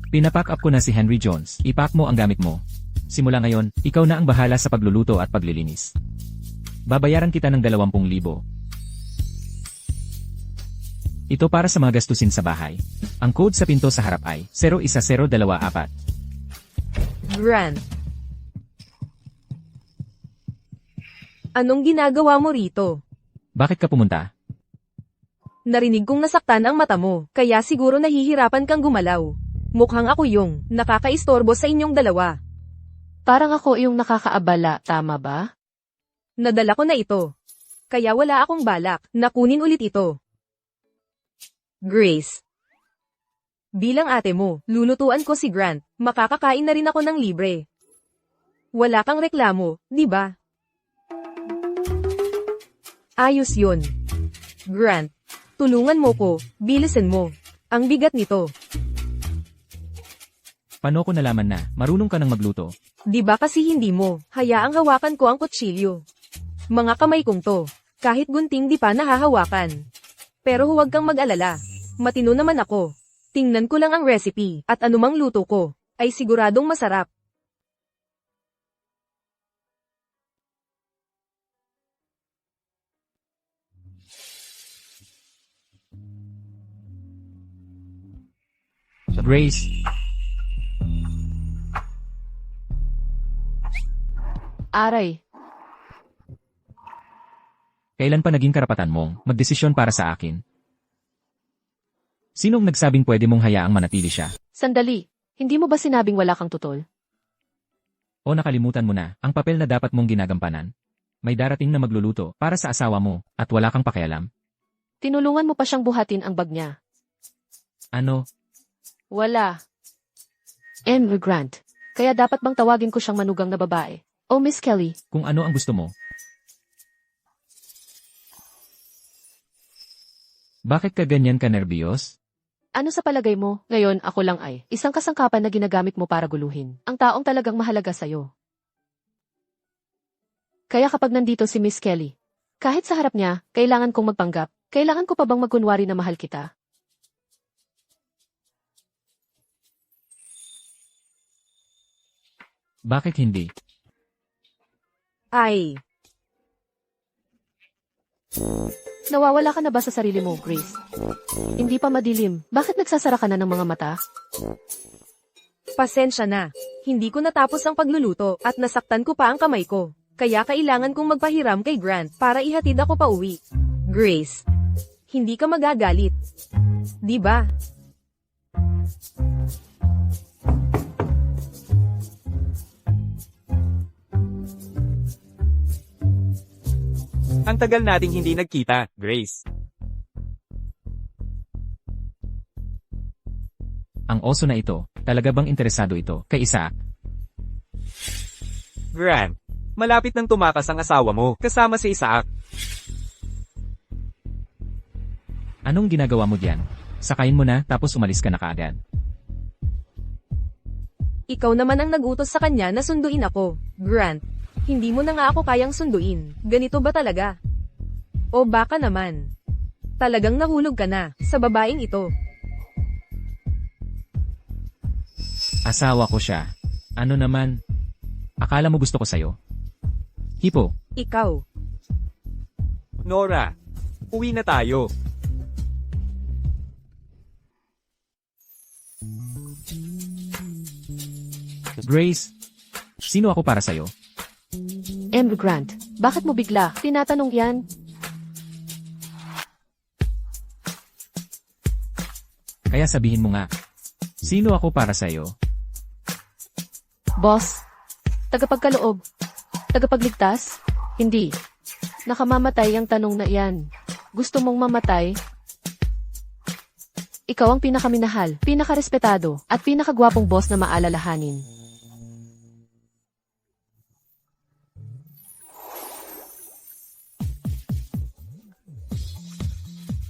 Pinapack up ko na si Henry Jones. Ipack mo ang gamit mo. Simula ngayon, ikaw na ang bahala sa pagluluto at paglilinis. Babayaran kita ng 20,000. Ito para sa mga gastusin sa bahay. Ang code sa pinto sa harap ay 01024. Grant. Anong ginagawa mo rito? Bakit ka pumunta? Narinig kong nasaktan ang mata mo, kaya siguro nahihirapan kang gumalaw. Mukhang ako yung nakakaistorbo sa inyong dalawa. Parang ako yung nakakaabala, tama ba? Nadala ko na ito. Kaya wala akong balak na kunin ulit ito. Grace. Bilang ate mo, lulutuan ko si Grant. Makakakain na rin ako ng libre. Wala kang reklamo, di ba? Ayos yun. Grant, tulungan mo ko, bilisan mo. Ang bigat nito. Paano ko nalaman na marunong ka ng magluto? Di ba kasi hindi mo, hayaang hawakan ko ang kutsilyo. Mga kamay kong to, kahit gunting di pa nahahawakan. Pero huwag kang mag-alala. Matino naman ako. Tingnan ko lang ang recipe, at anumang luto ko, ay siguradong masarap. Grace, Aray, kailan pa naging karapatan mong magdesisyon para sa akin? Sinong nagsabing pwede mong hayaang manatili siya? sandali. Hindi mo ba sinabing wala kang tutol? O nakalimutan mo na ang papel na dapat mong ginagampanan? May darating na magluluto para sa asawa mo at wala kang pakialam? Tinulungan mo pa siyang buhatin ang bag niya. Ano? Wala. Ember Grant. Kaya dapat bang tawagin ko siyang manugang na babae? O Miss Kelly, Kung ano ang gusto mo? Bakit ka ganyan ka nerbiyos? ano sa palagay mo, ngayon ako lang ay isang kasangkapan na ginagamit mo para guluhin ang taong talagang mahalaga sa'yo. Kaya kapag nandito si Miss Kelly, kahit sa harap niya, kailangan kong magpanggap, kailangan ko pa bang magkunwari na mahal kita? Bakit hindi? Ay, Nawawala ka na ba sa sarili mo, Grace? Hindi pa madilim. Bakit nagsasara ka na ng mga mata? pasensya na. Hindi ko natapos ang pagluluto at nasaktan ko pa ang kamay ko. Kaya kailangan kong magpahiram kay Grant para ihatid ako pa uwi. Grace, hindi ka magagalit. Di ba? Ang tagal nating hindi nagkita, Grace. Ang oso na ito, talaga bang interesado ito kay Isaac? Grant, malapit nang tumakas ang asawa mo, kasama si Isaac. Anong ginagawa mo diyan? Sakayin mo na tapos umalis ka na kaagad. Ikaw naman ang nagutos sa kanya na sunduin ako, Grant. Hindi mo na nga ako kayang sunduin. Ganito ba talaga? O baka naman. Talagang nahulog ka na sa babaeng ito. Asawa ko siya. Ano naman? Akala mo gusto ko sa'yo? Hipo, Ikaw. Nora, uwi na tayo. Grace, sino ako para sa'yo? Ember Grant, bakit mo bigla tinatanong yan? Kaya sabihin mo nga, sino ako para sa'yo? Boss? Tagapagkaloob? Tagapagligtas? Hindi. Nakamamatay ang tanong na iyan. Gusto mong mamatay? Ikaw ang pinakaminahal, pinakarespetado, at pinakagwapong boss na maalalahanin.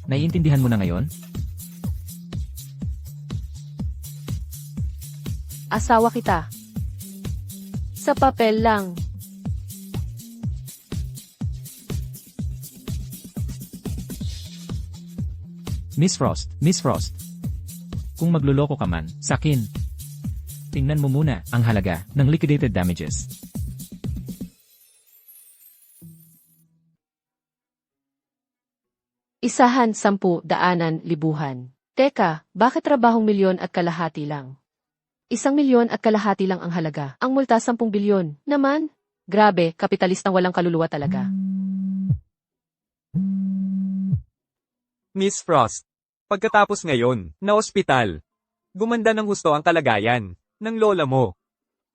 Naiintindihan mo na ngayon? Asawa kita. Sa papel lang. Miss Frost. Kung magluloko ka man, sakin. Tingnan mo muna ang halaga ng liquidated damages. Isahan, 10, daanan, libuhan. Teka, bakit trabahong 1,000,000 lang? 1,000,000 lang ang halaga. Ang multa 10 bilyon. Naman? Grabe, kapitalistang walang kaluluwa talaga. Miss Frost, pagkatapos ngayon, na ospital, gumanda ng husto ang kalagayan ng lola mo.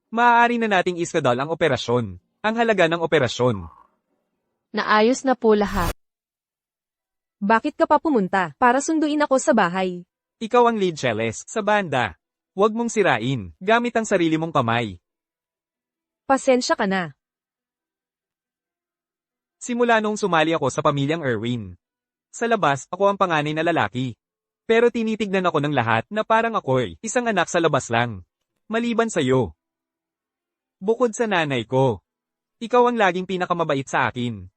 Maaari na nating iskadal ang operasyon, ang halaga ng operasyon. Naayos na po lahat. Bakit ka pa pumunta? Para sunduin ako sa bahay. Ikaw ang lead cellist sa banda. Huwag mong sirain, gamit ang sarili mong kamay. Pasensya ka na. Simula nung sumali ako sa pamilyang Erwin. Sa labas, ako ang panganay na lalaki. Pero tinitignan ako ng lahat na parang ako'y isang anak sa labas lang. Maliban sa'yo. Bukod sa nanay ko. Ikaw ang laging pinakamabait sa akin.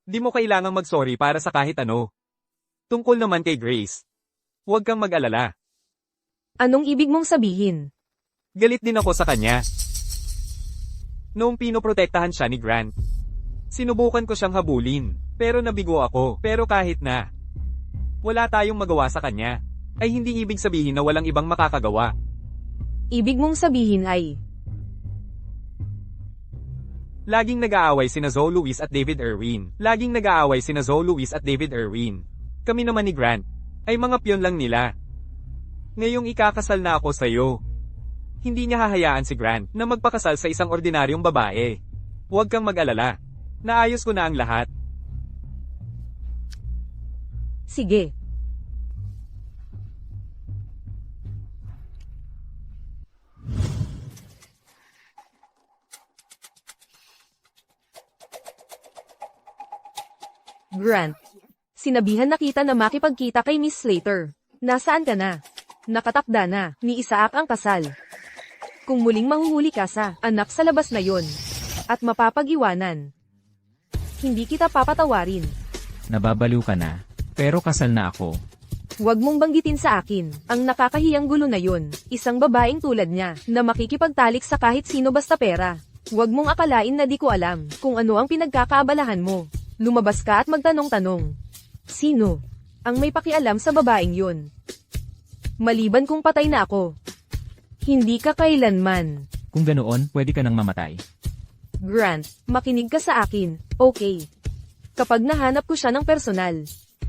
Di mo kailangang mag-sorry para sa kahit ano. Tungkol naman kay Grace. Huwag kang mag-alala. Anong ibig mong sabihin? Galit din ako sa kanya. Noong pinoprotektahan siya ni Grant. Sinubukan ko siyang habulin, pero nabigo ako. Pero kahit na wala tayong magawa sa kanya, ay hindi ibig sabihin na walang ibang makakagawa. Ibig mong sabihin ay, Laging nag-aaway sina Zoe Louise at David Erwin. Laging nag-aaway sina Zoe Louise at David Erwin. Kami naman ni Grant, ay mga piyon lang nila. Ngayong ikakasal na ako sa'yo. Hindi niya hahayaan si Grant na magpakasal sa isang ordinaryong babae. Huwag kang mag-alala. Naayos ko na ang lahat. sige. Grant, sinabihan na kita na makipagkita kay Miss Slater. Nasaan ka na? Nakatakda na, ni Isaac ang kasal. Kung muling mahuhuli ka sa anak sa labas na yon, at mapapag-iwanan, hindi kita papatawarin. Nababaliw ka na. Pero kasal na ako. Huwag mong banggitin sa akin, ang nakakahiyang gulo na yon, isang babaeng tulad niya, na makikipagtalik sa kahit sino basta pera. Huwag mong akalain na di ko alam, kung ano ang pinagkakaabalahan mo. Lumabas ka at magtanong-tanong. Sino ang may pakialam sa babaeng yun? Maliban kung patay na ako. Hindi ka kailanman. Kung ganoon, pwede ka nang mamatay. Grant, makinig ka sa akin, okay? Kapag nahanap ko siya ng personal,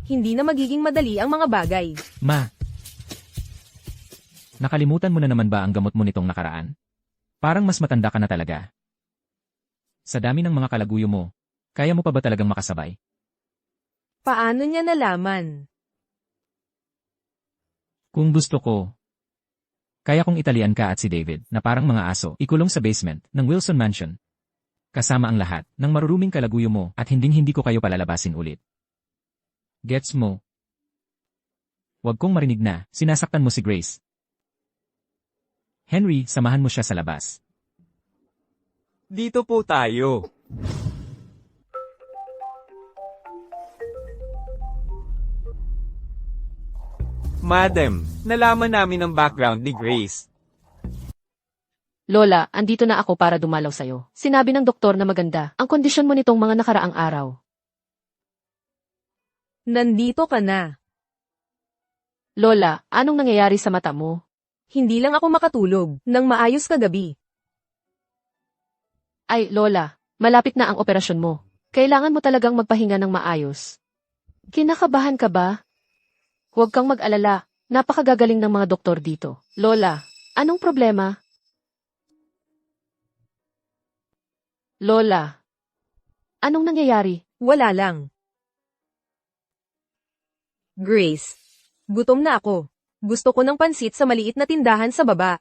hindi na magiging madali ang mga bagay. Ma! Nakalimutan mo na naman ba ang gamot mo nitong nakaraan? Parang mas matanda ka na talaga. Sa dami ng mga kalaguyo mo, kaya mo pa ba talagang makasabay? Paano niya nalaman? Kung gusto ko, kaya kong italian ka at si David na parang mga aso ikulong sa basement ng Wilson Mansion. Kasama ang lahat ng maruruming kalaguyo mo at hinding-hindi ko kayo palalabasin ulit. Gets mo? Huwag kong marinig na sinasaktan mo si Grace. Henry, samahan mo siya sa labas. Dito po tayo. Madam, nalaman namin ang background ni Grace. Lola, andito na ako para dumalaw sa'yo. Sinabi ng doktor na maganda ang kondisyon mo nitong mga nakaraang araw. Nandito ka na. Lola, anong nangyayari sa mata mo? Hindi lang ako makatulog nang maayos kagabi. Ay, Lola, malapit na ang operasyon mo. Kailangan mo talagang magpahinga ng maayos. Kinakabahan ka ba? Huwag kang mag-alala. Napakagagaling ng mga doktor dito. Lola, anong problema? Lola, anong nangyayari? Wala lang. Grace. Gutom na ako. Gusto ko ng pansit sa maliit na tindahan sa baba.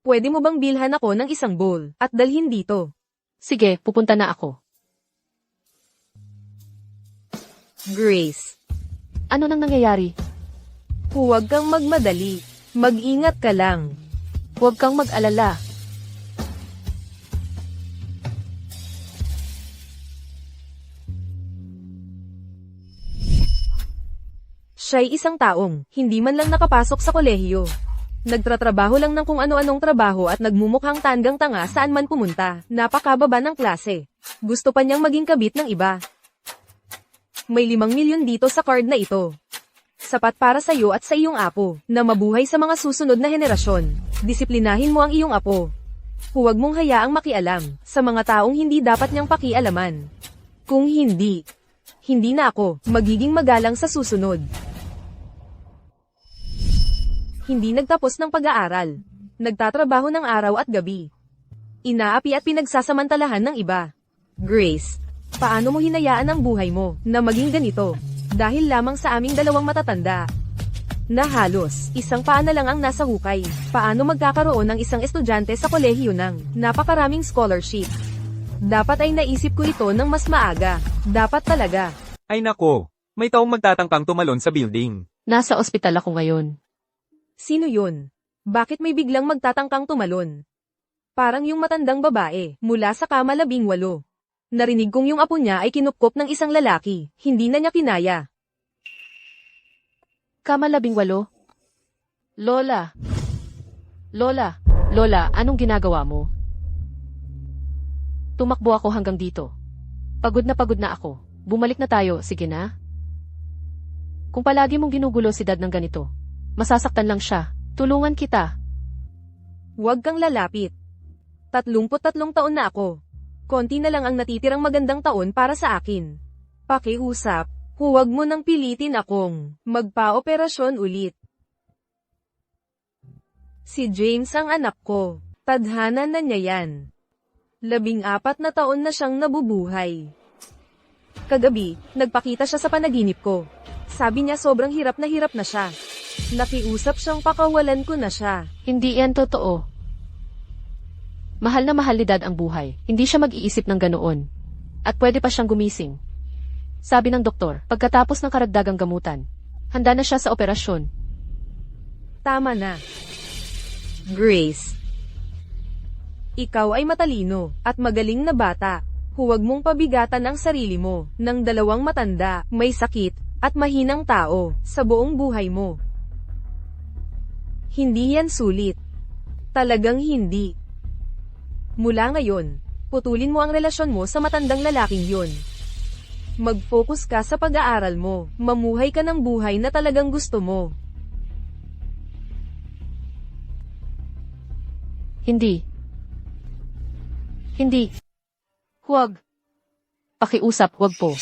Pwede mo bang bilhan ako ng isang bowl at dalhin dito? Sige, pupunta na ako. Grace. Ano nang nangyayari? Huwag kang magmadali. Mag-ingat ka lang. Huwag kang mag-alala. Siya'y isang taong hindi man lang nakapasok sa kolehiyo. Nagtratrabaho lang ng kung ano-anong trabaho at nagmumukhang tandang tanga saan man pumunta. Napakababa ng klase. Gusto pa niyang maging kabit ng iba. May 5 milyon dito sa card na ito. Sapat para sa iyo at sa iyong apo, na mabuhay sa mga susunod na henerasyon. Disiplinahin mo ang iyong apo. Huwag mong hayaang makialam sa mga taong hindi dapat niyang pakialaman. Kung hindi, hindi na ako magiging magalang sa susunod. Hindi nagtapos ng pag-aaral. Nagtatrabaho ng araw at gabi. Inaapi at pinagsasamantalahan ng iba. Grace, paano mo hinayaan ang buhay mo na maging ganito? Dahil lamang sa aming dalawang matatanda. Na halos, isang paa na lang ang nasa hukay. Paano magkakaroon ng isang estudyante sa kolehiyo ng napakaraming scholarship? Dapat ay naisip ko ito ng mas maaga. Dapat talaga. Ay nako, may taong magtatangkang tumalon sa building. Nasa ospital ako ngayon. Sino yun? Bakit may biglang magtatangkang tumalon? Parang yung matandang babae, mula sa kama 18. Narinig kong yung apo niya ay kinupkop ng isang lalaki, hindi na niya kinaya. Kama 18? Lola. Lola, anong ginagawa mo? Tumakbo ako hanggang dito. Pagod na ako. Bumalik na tayo, sige na? Kung palagi mong ginugulo si Dad ng ganito, masasaktan lang siya. Tulungan kita. Huwag kang lalapit. 33 taon na ako. Konti na lang ang natitirang magandang taon para sa akin. Pakiusap, huwag mo nang pilitin akong magpa-operasyon ulit. Si James ang anak ko. Tadhana na niya yan. 14 na taon na siyang nabubuhay. Kagabi, nagpakita siya sa panaginip ko. Sabi niya sobrang hirap na siya. Nakiusap siyang pakawalan ko na siya. Hindi yan totoo. Mahal na mahal ni Dad ang buhay. Hindi siya mag-iisip ng ganoon. At pwede pa siyang gumising. Sabi ng doktor, pagkatapos ng karagdagang gamutan, handa na siya sa operasyon. Tama na. Grace. Ikaw ay matalino at magaling na bata. Huwag mong pabigatan ang sarili mo ng 2 matanda, may sakit, at mahinang tao sa buong buhay mo. Hindi yan sulit. Talagang hindi. Mula ngayon, putulin mo ang relasyon mo sa matandang lalaking yun. Mag-focus ka sa pag-aaral mo, mamuhay ka ng buhay na talagang gusto mo. Hindi. Huwag. Pakiusap, huwag po.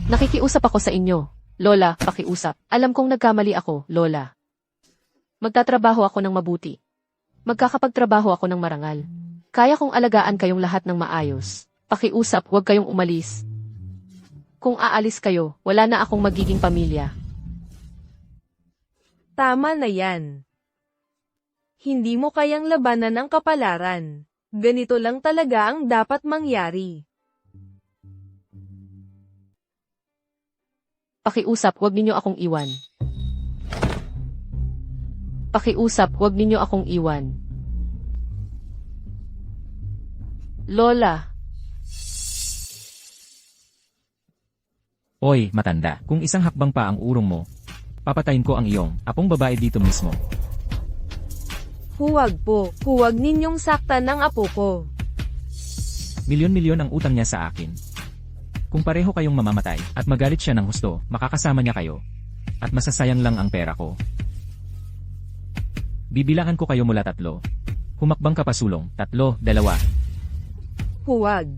Nakikiusap ako sa inyo. Lola, pakiusap. Alam kong nagkamali ako, Lola. Magtatrabaho ako ng mabuti. Magkakapagtrabaho ako ng marangal. Kaya kong alagaan kayong lahat ng maayos. Pakiusap, huwag kayong umalis. Kung aalis kayo, wala na akong magiging pamilya. Tama na yan. Hindi mo kayang labanan ang kapalaran. Ganito lang talaga ang dapat mangyari. Pakiusap, huwag ninyo akong iwan. Pakiusap, huwag ninyo akong iwan. Lola. Oy, matanda, kung isang hakbang pa ang urong mo, papatayin ko ang iyong apong babae dito mismo. Huwag po, huwag ninyong saktan ng apo ko. Milyon-milyon ang utang niya sa akin. Kung pareho kayong mamamatay at magalit siya ng husto, makakasama niya kayo. At masasayang lang ang pera ko. Bibilangan ko kayo mula 3. Humakbang ka pasulong, 3, 2. Huwag.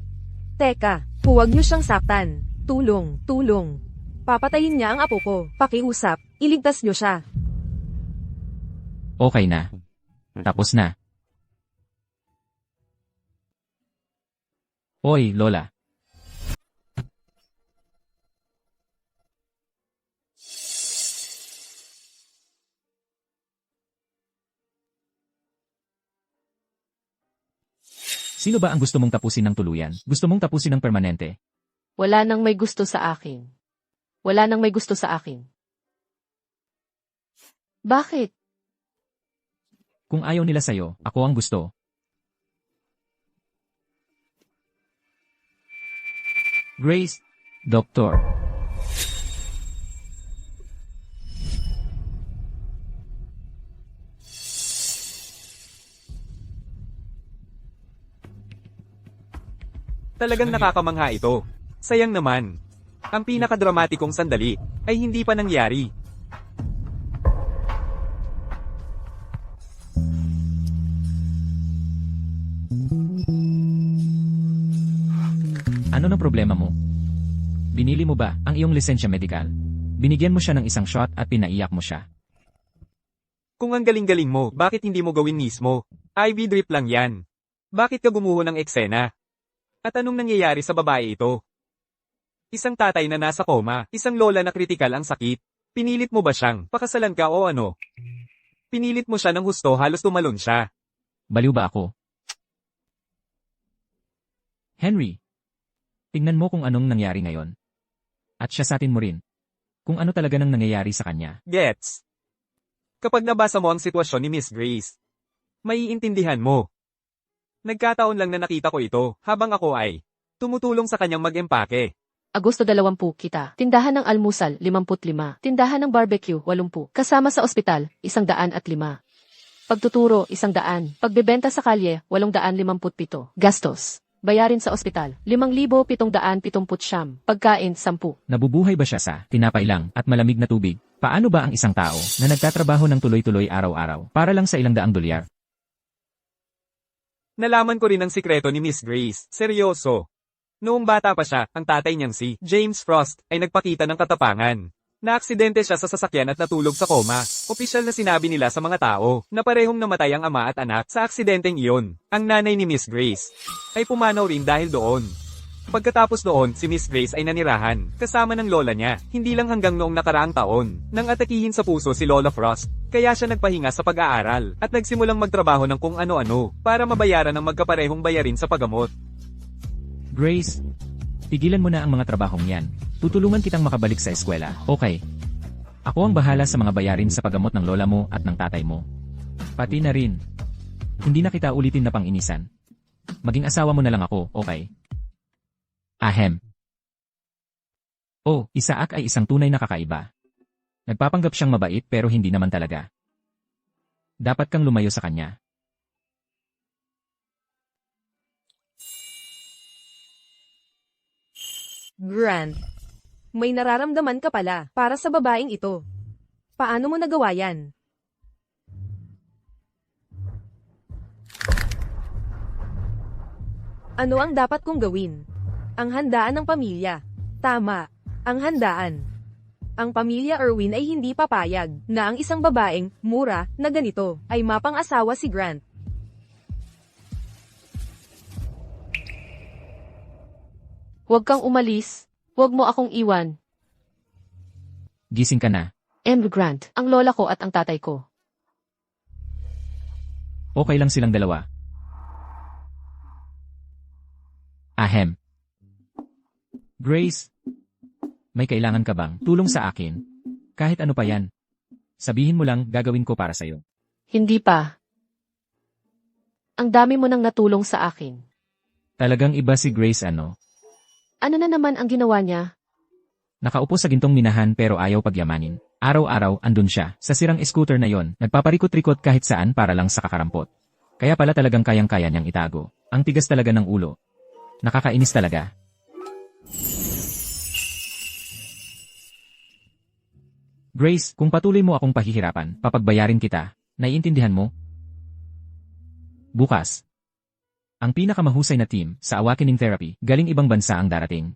Teka, huwag niyo siyang saktan. Tulong. Papatayin niya ang apo ko. Pakiusap, iligtas niyo siya. Okay na. Tapos na. Oy, Lola. Sino ba ang gusto mong tapusin ng tuluyan? Gusto mong tapusin ng permanente? Wala nang may gusto sa akin. Wala nang may gusto sa akin. Bakit? Kung ayaw nila sa'yo, ako ang gusto. Grace, Doktor. Talagang nakakamangha ito. Sayang naman. Ang pinakadramatikong sandali ay hindi pa nangyari. Ano na problema mo? Binili mo ba ang iyong lisensya medikal? Binigyan mo siya ng isang shot at pinaiyak mo siya. Kung ang galing-galing mo, bakit hindi mo gawin mismo? IV drip lang yan. Bakit ka gumuho ng eksena? At anong nangyayari sa babae ito? Isang tatay na nasa koma, isang lola na kritikal ang sakit. Pinilit mo ba siyang pakasalan ka o ano? Pinilit mo siya ng husto, halos tumalon siya. Baliw ba ako? Henry, tingnan mo kung anong nangyari ngayon. At siya sa atin mo rin. Kung ano talaga nang nangyayari sa kanya. Gets? Kapag nabasa mo ang sitwasyon ni Miss Grace, maiintindihan mo. Nagkataon lang na nakita ko ito habang ako ay tumutulong sa kanyang mag-empake. Agosto 20 kita. Tindahan ng almusal, 55. Tindahan ng barbecue, 80. Kasama sa ospital, 105. Pagtuturo, 100. Pagbebenta sa kalye, 857. Gastos. Bayarin sa ospital, 5,770. Pagkain, 10. Nabubuhay ba siya sa tinapay lang at malamig na tubig? Paano ba ang isang tao na nagtatrabaho ng tuloy-tuloy araw-araw para lang sa $200? Nalaman ko rin ang sikreto ni Miss Grace. Seryoso. Noong bata pa siya, ang tatay niyang si James Frost ay nagpakita ng katapangan. Naaksidente siya sa sasakyan at natulog sa koma. Opisyal na sinabi nila sa mga tao na parehong namatay ang ama at anak sa aksidenteng iyon. Ang nanay ni Miss Grace ay pumanaw rin dahil doon. Pagkatapos noon, si Miss Grace ay nanirahan, kasama ng lola niya, hindi lang hanggang noong nakaraang taon, nang atakihin sa puso si Lola Frost. Kaya siya nagpahinga sa pag-aaral, at nagsimulang magtrabaho ng kung ano-ano, para mabayaran ang magkaparehong bayarin sa paggamot. Grace, tigilan mo na ang mga trabahong yan. Tutulungan kitang makabalik sa eskwela, okay? Ako ang bahala sa mga bayarin sa paggamot ng lola mo at ng tatay mo. Pati na rin. Hindi na kita ulitin na pang-inisan. Maging asawa mo na lang ako, okay? Ahem. Oh, Isaac ay isang tunay na kakaiba. Nagpapanggap siyang mabait pero hindi naman talaga. Dapat kang lumayo sa kanya. Grant, may nararamdaman ka pala para sa babaeng ito. Paano mo nagawa yan? Ano ang dapat kong gawin? Ang handaan ng pamilya. Tama, ang handaan. Ang pamilya Irwin ay hindi papayag na ang isang babaeng mura na ganito ay mapang-asawa si Grant. Huwag kang umalis. Huwag mo akong iwan. Gising ka na. Grant, ang lola ko at ang tatay ko. Okay lang silang dalawa. Ahem. Grace, may kailangan ka bang tulong sa akin? Kahit ano pa yan. Sabihin mo lang, gagawin ko para sa'yo. Hindi pa. Ang dami mo nang natulong sa akin. Talagang iba si Grace ano? Ano na naman ang ginawa niya? Nakaupo sa gintong minahan pero ayaw pagyamanin. Araw-araw andun siya sa sirang scooter na yon, nagpaparikot-rikot kahit saan para lang sa kakarampot. Kaya pala talagang kayang-kaya niyang itago. Ang tigas talaga ng ulo. Nakakainis talaga. Grace, kung patuloy mo akong pahihirapan, papagbayarin kita. Naiintindihan mo? Bukas. Ang pinakamahusay na team sa awakening therapy, galing ibang bansa ang darating.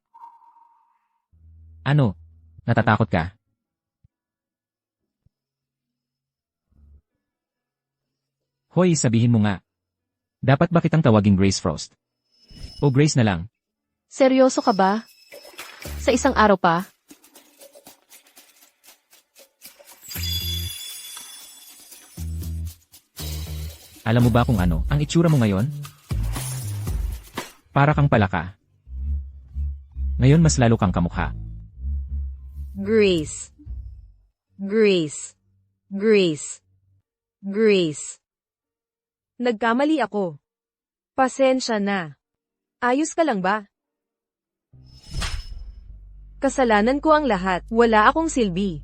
Ano? Natatakot ka? Hoy, sabihin mo nga. Dapat ba kitang tawaging Grace Frost? O Grace na lang? Seryoso ka ba? Sa isang araw pa? Alam mo ba kung ano ang itsura mo ngayon? Para kang palaka. Ngayon mas lalo kang kamukha. Grace. Grace. Grace. Grace. Nagkamali ako. Pasensya na. Ayos ka lang ba? Kasalanan ko ang lahat. Wala akong silbi.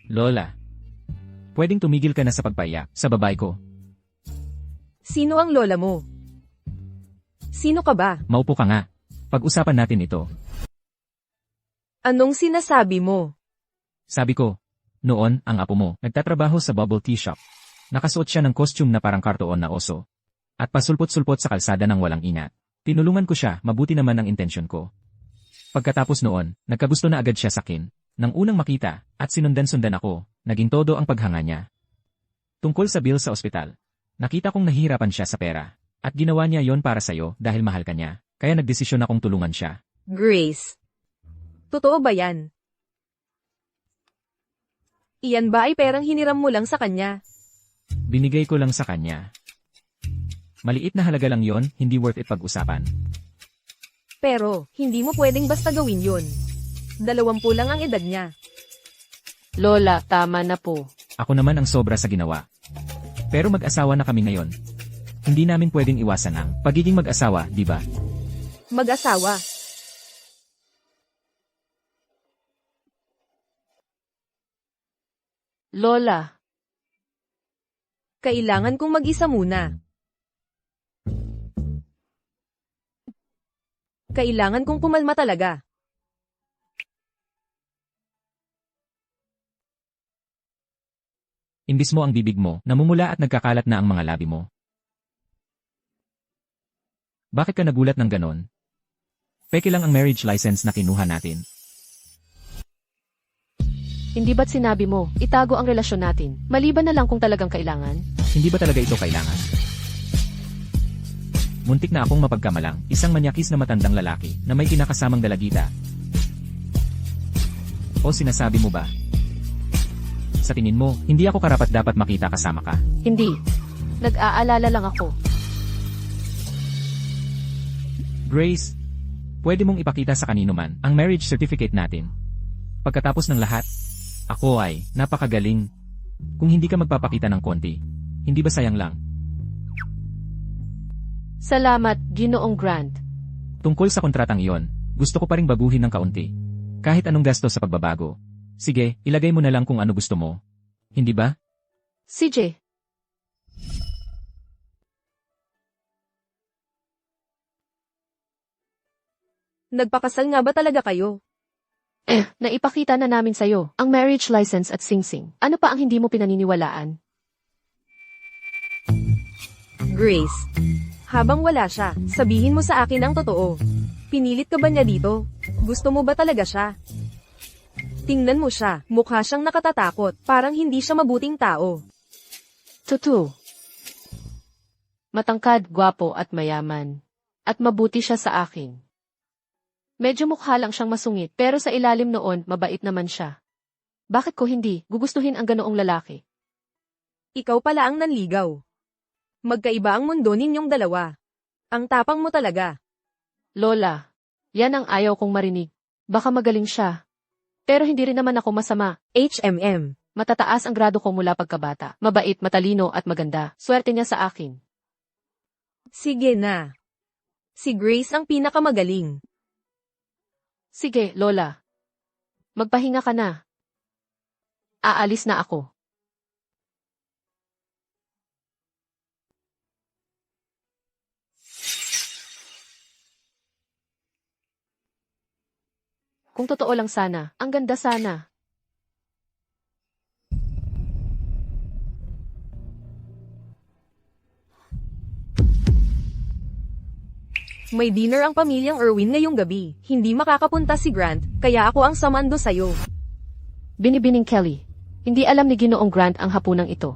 Lola. Pwedeng tumigil ka na sa pagpaiyak sa babae ko. Sino ang lola mo? Sino ka ba? Maupo ka nga. Pag-usapan natin ito. Anong sinasabi mo? Sabi ko, noon, ang apo mo, nagtatrabaho sa bubble tea shop. Nakasuot siya ng costume na parang kartoon na oso. At pasulpot-sulpot sa kalsada ng walang ingat. Tinulungan ko siya, mabuti naman ang intensyon ko. Pagkatapos noon, nagkagusto na agad siya sa akin. Nang unang makita, at sinundan-sundan ako, naging todo ang paghanga niya. Tungkol sa bill sa ospital. Nakita kong nahihirapan siya sa pera. At ginawa niya yon para sa'yo dahil mahal ka niya. Kaya nagdesisyon akong tulungan siya. Grace. Totoo ba yan? Iyan ba ay perang hiniram mo lang sa kanya? Binigay ko lang sa kanya. Maliit na halaga lang yon, hindi worth it pag-usapan. Pero, hindi mo pwedeng basta gawin yun. 20 lang ang edad niya. Lola, tama na po. Ako naman ang sobra sa ginawa. Pero mag-asawa na kami ngayon. Hindi namin pwedeng iwasan ang pagiging mag-asawa, di ba? Mag-asawa. Lola, Kailangan kong mag-isa muna. Kailangan kong pumalma talaga. Imbis mo ang bibig mo, namumula at nagkakalat na ang mga labi mo. Bakit ka nagulat ng ganon? Peke lang ang marriage license na kinuha natin. hindi ba't sinabi mo, itago ang relasyon natin, maliban na lang kung talagang kailangan? Hindi ba talaga ito kailangan? Muntik na akong mapagkamalang, isang manyakis na matandang lalaki na may kinakasamang dalagita. O sinasabi mo ba? Sa tingin mo, hindi ako karapat-dapat makita kasama ka. Hindi. Nag-aalala lang ako. Grace, pwede mong ipakita sa kanino man ang marriage certificate natin. Pagkatapos ng lahat, ako ay napakagaling. Kung hindi ka magpapakita ng konti, hindi ba sayang lang? Salamat, Ginoong Grant. Tungkol sa kontratang iyon, gusto ko pa ring baguhin ng kaunti. Kahit anong gasto sa pagbabago. Sige, ilagay mo na lang kung ano gusto mo. Hindi ba? CJ. Nagpakasal nga ba talaga kayo? Naipakita na namin sa'yo ang marriage license at singsing. Ano pa ang hindi mo pinaniniwalaan? Grace. Habang wala siya, sabihin mo sa akin ang totoo. Pinilit ka ba niya dito? Gusto mo ba talaga siya? Tingnan mo siya, mukha siyang nakatatakot, parang hindi siya mabuting tao. Tutu. Matangkad, gwapo at mayaman. At mabuti siya sa akin. Medyo mukha lang siyang masungit, pero sa ilalim noon, mabait naman siya. Bakit ko hindi gugustuhin ang ganoong lalaki? Ikaw pala ang nanligaw. Magkaiba ang mundo ninyong dalawa. Ang tapang mo talaga. Lola, yan ang ayaw kong marinig. Baka magaling siya. Pero hindi rin naman ako masama. HMM. Matataas ang grado ko mula pagkabata. Mabait, matalino at maganda. Swerte niya sa akin. Sige na. Si Grace ang pinakamagaling. Sige, Lola. Magpahinga ka na. Aalis na ako. Kung totoo lang sana, ang ganda sana. May dinner ang pamilyang Erwin ngayong gabi. Hindi makakapunta si Grant, kaya ako ang samando sa'yo. Binibining Kelly. Hindi alam ni Ginoong Grant ang hapunang ito.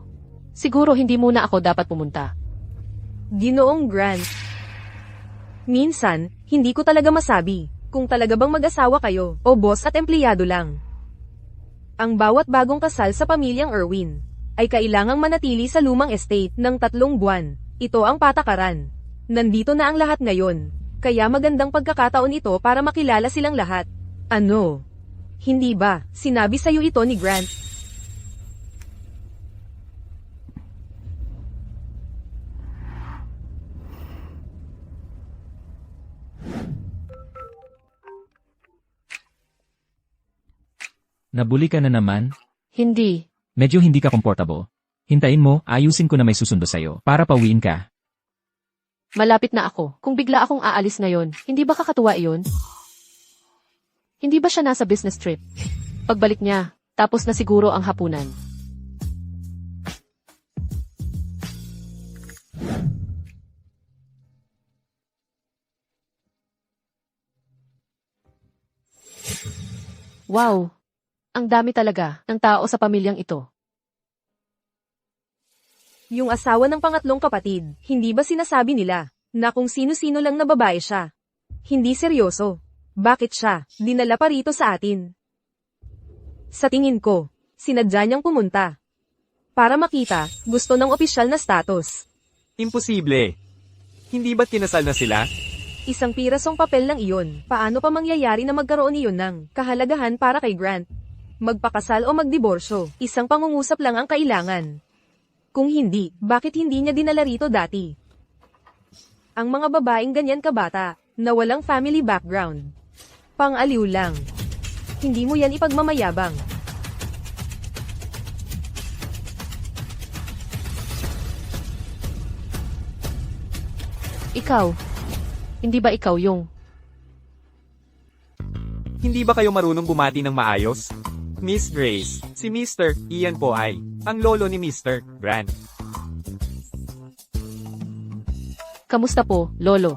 Siguro hindi muna ako dapat pumunta. Ginoong Grant. Minsan, hindi ko talaga masabi kung talaga bang mag-asawa kayo o boss at empleyado lang. Ang bawat bagong kasal sa pamilyang Erwin ay kailangang manatili sa lumang estate ng 3 buwan. Ito ang patakaran. Nandito na ang lahat ngayon. Kaya magandang pagkakataon ito para makilala silang lahat. Ano? Hindi ba, sinabi sa'yo ito ni Grant? Nabuli ka na naman? Hindi. Medyo hindi ka komportable. Hintayin mo, ayusin ko na may susundo sa'yo, para pauwiin ka. Malapit na ako. Kung bigla akong aalis ngayon, hindi ba kakatuwa iyon? Hindi ba siya nasa business trip? Pagbalik niya, tapos na siguro ang hapunan. Wow! Ang dami talaga ng tao sa pamilyang ito. Yung asawa ng pangatlong kapatid, hindi ba sinasabi nila na kung sino-sino lang na babae siya? Hindi seryoso. Bakit siya dinala pa rito sa atin? Sa tingin ko, sinadya niyang pumunta. Para makita, gusto ng opisyal na status. Imposible. Hindi ba't kinasal na sila? Isang pirasong papel lang iyon. Paano pa mangyayari na magkaroon iyon ng kahalagahan para kay Grant? Magpakasal o magdiborsyo, isang pangungusap lang ang kailangan. Kung hindi, bakit hindi niya dinala rito dati? Ang mga babaeng ganyan kabata, na walang family background. Pang-aliw lang. Hindi mo yan ipagmamayabang. Ikaw. Hindi ba ikaw yung... Hindi ba kayo marunong bumati ng maayos? Miss Grace, si Mr. Ian po ay ang lolo ni Mr. Grant. Kamusta po, Lolo?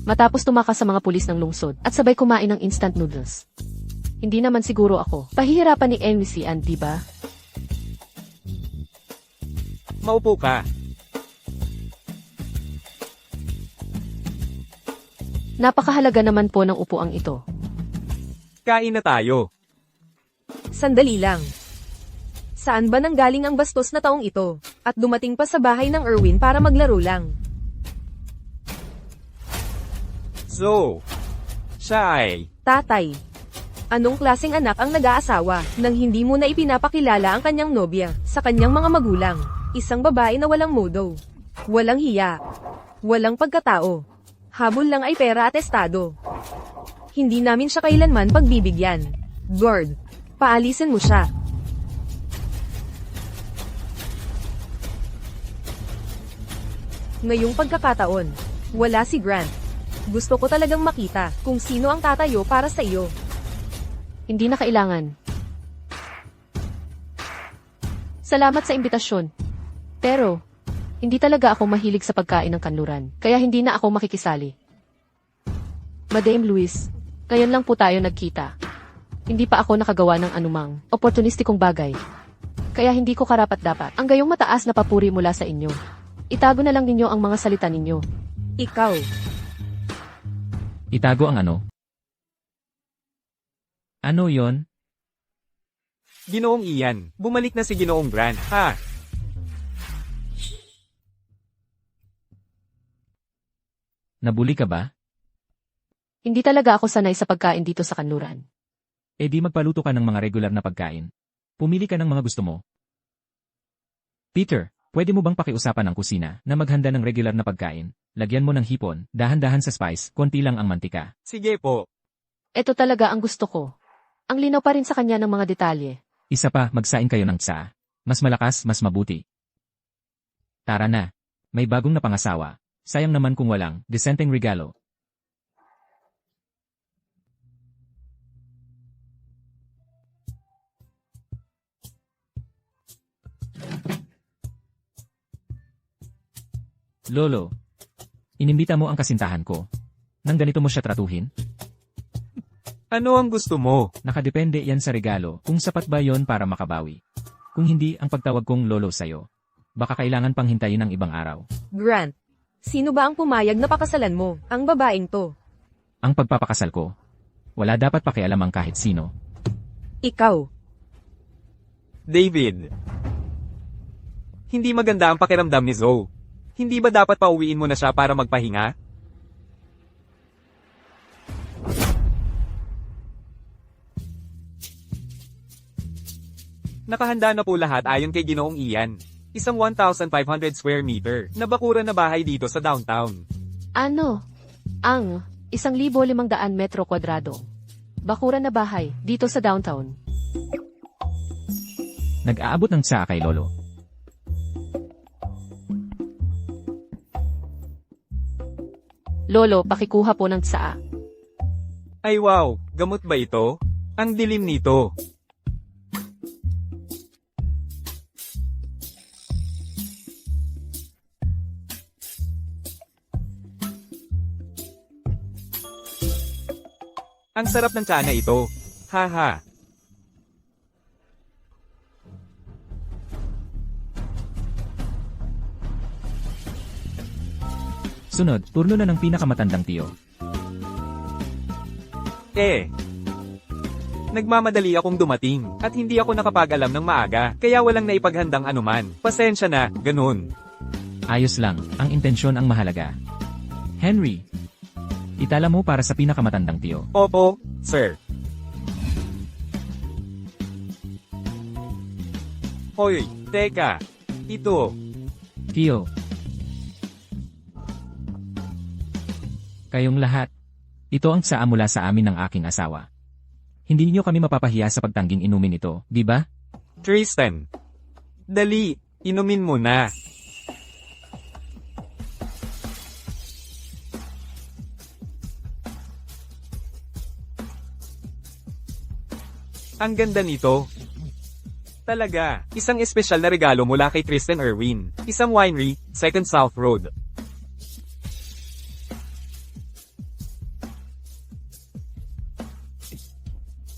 Matapos tumakas sa mga pulis ng lungsod at sabay kumain ng instant noodles. Hindi naman siguro ako. Pahihirapan ni Emily si Ann, di ba? Maupo ka. Napakahalaga naman po ng upuang ito. Kain na tayo. Sandali lang. Saan ba nanggaling ang bastos na taong ito? At dumating pa sa bahay ng Erwin para maglaro lang. So, siya ay... Tatay. Anong klaseng anak ang nag-aasawa nang hindi mo na ipinapakilala ang kanyang nobya sa kanyang mga magulang? Isang babae na walang modo. Walang hiya. Walang pagkatao. Habol lang ay pera at estado. Hindi namin siya kailanman pagbibigyan. Gord, paalisin mo siya. Ngayong pagkakataon, wala si Grant. Gusto ko talagang makita kung sino ang tatayo para sa iyo. Hindi na kailangan. Salamat sa imbitasyon. Pero, hindi talaga ako mahilig sa pagkain ng kanluran, kaya hindi na ako makikisali. Madame Luis, ngayon lang po tayo nagkita. Hindi pa ako nakagawa ng anumang oportunistikong bagay. Kaya hindi ko karapat-dapat ang gayong mataas na papuri mula sa inyo. Itago na lang ninyo ang mga salita ninyo. Ikaw. Itago ang ano? Ano yon? Ginoong Ian, bumalik na si Ginoong Grant, ha? Nabuli ka ba? Hindi talaga ako sanay sa pagkain dito sa kanluran. E di magpaluto ka ng mga regular na pagkain. Pumili ka ng mga gusto mo. Peter, pwede mo bang pakiusapan ang kusina na maghanda ng regular na pagkain? Lagyan mo ng hipon, dahan-dahan sa spice, konti lang ang mantika. Sige po. Ito talaga ang gusto ko. Ang linaw pa rin sa kanya ng mga detalye. Isa pa, magsain kayo ng tsa. Mas malakas, mas mabuti. Tara na. May bagong napangasawa. Sayang naman kung walang disenteng regalo. Lolo, inimbita mo ang kasintahan ko. Nang ganito mo siya tratuhin? Ano ang gusto mo? Nakadepende yan sa regalo kung sapat ba yon para makabawi. Kung hindi ang pagtawag kong lolo sa'yo, baka kailangan pang hintayin ng ibang araw. Grant, sino ba ang pumayag na pakasalan mo? Ang babaeng to. Ang pagpapakasal ko, wala dapat pakialamang kahit sino. Ikaw. David. Hindi maganda ang pakiramdam ni Zoe. Hindi ba dapat pauwiin mo na siya para magpahinga? Nakahanda na po lahat ayon kay Ginoong Ian. Isang 1,500 square meter na bakuran na bahay dito sa downtown. Ano? Ang 1,500 metro kwadrado. Bakuran na bahay dito sa downtown. Nag-aabot ng tsaa kay Lolo. Lolo, pakikuha po ng tsaa. Ay wow, gamot ba ito? Ang dilim nito. Ang sarap ng tsaa na ito. Haha. Sunod, turno na ng pinakamatandang tiyo. Nagmamadali akong dumating, at hindi ako nakapag-alam ng maaga, kaya walang naipaghandang anuman. Pasensya na, ganun. Ayos lang, ang intensyon ang mahalaga. Henry, itala mo para sa pinakamatandang tiyo. Opo, sir. Hoy, teka. Ito. Tiyo. Kayong lahat. Ito ang tsaa mula sa amin ng aking asawa. Hindi niyo kami mapapahiya sa pagtangging inumin ito, di ba? Tristan. Dali, inumin mo na. Ang ganda nito. Talaga, isang espesyal na regalo mula kay Tristan Irwin. Isang winery, 2nd South Road.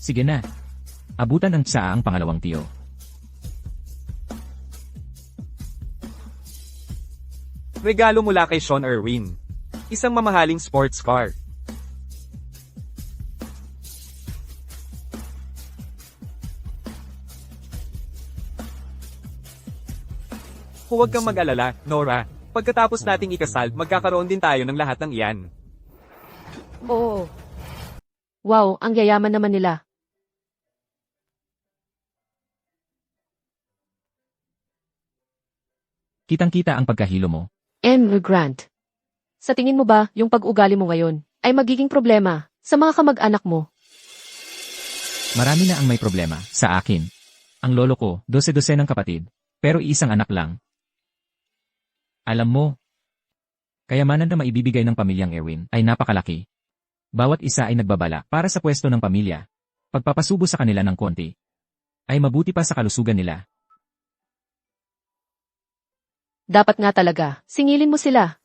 Sige na. Abutan ng tsaa ang pangalawang tiyo. Regalo mula kay Sean Irwin. Isang mamahaling sports car. Huwag kang mag-alala, Nora. Pagkatapos nating ikasal, magkakaroon din tayo ng lahat ng iyan. Oo. Wow, ang yayaman naman nila. Kitang-kita ang pagkahilo mo. Grant. Sa tingin mo ba, yung pag-ugali mo ngayon, ay magiging problema sa mga kamag-anak mo? Marami na ang may problema sa akin. Ang lolo ko, 12 ng kapatid, pero isang anak lang. Alam mo, kayamanan na maibibigay ng pamilyang Erwin ay napakalaki. Bawat isa ay nagbabala para sa pwesto ng pamilya. Pagpapasubo sa kanila ng konti, ay mabuti pa sa kalusugan nila. Dapat nga talaga, singilin mo sila.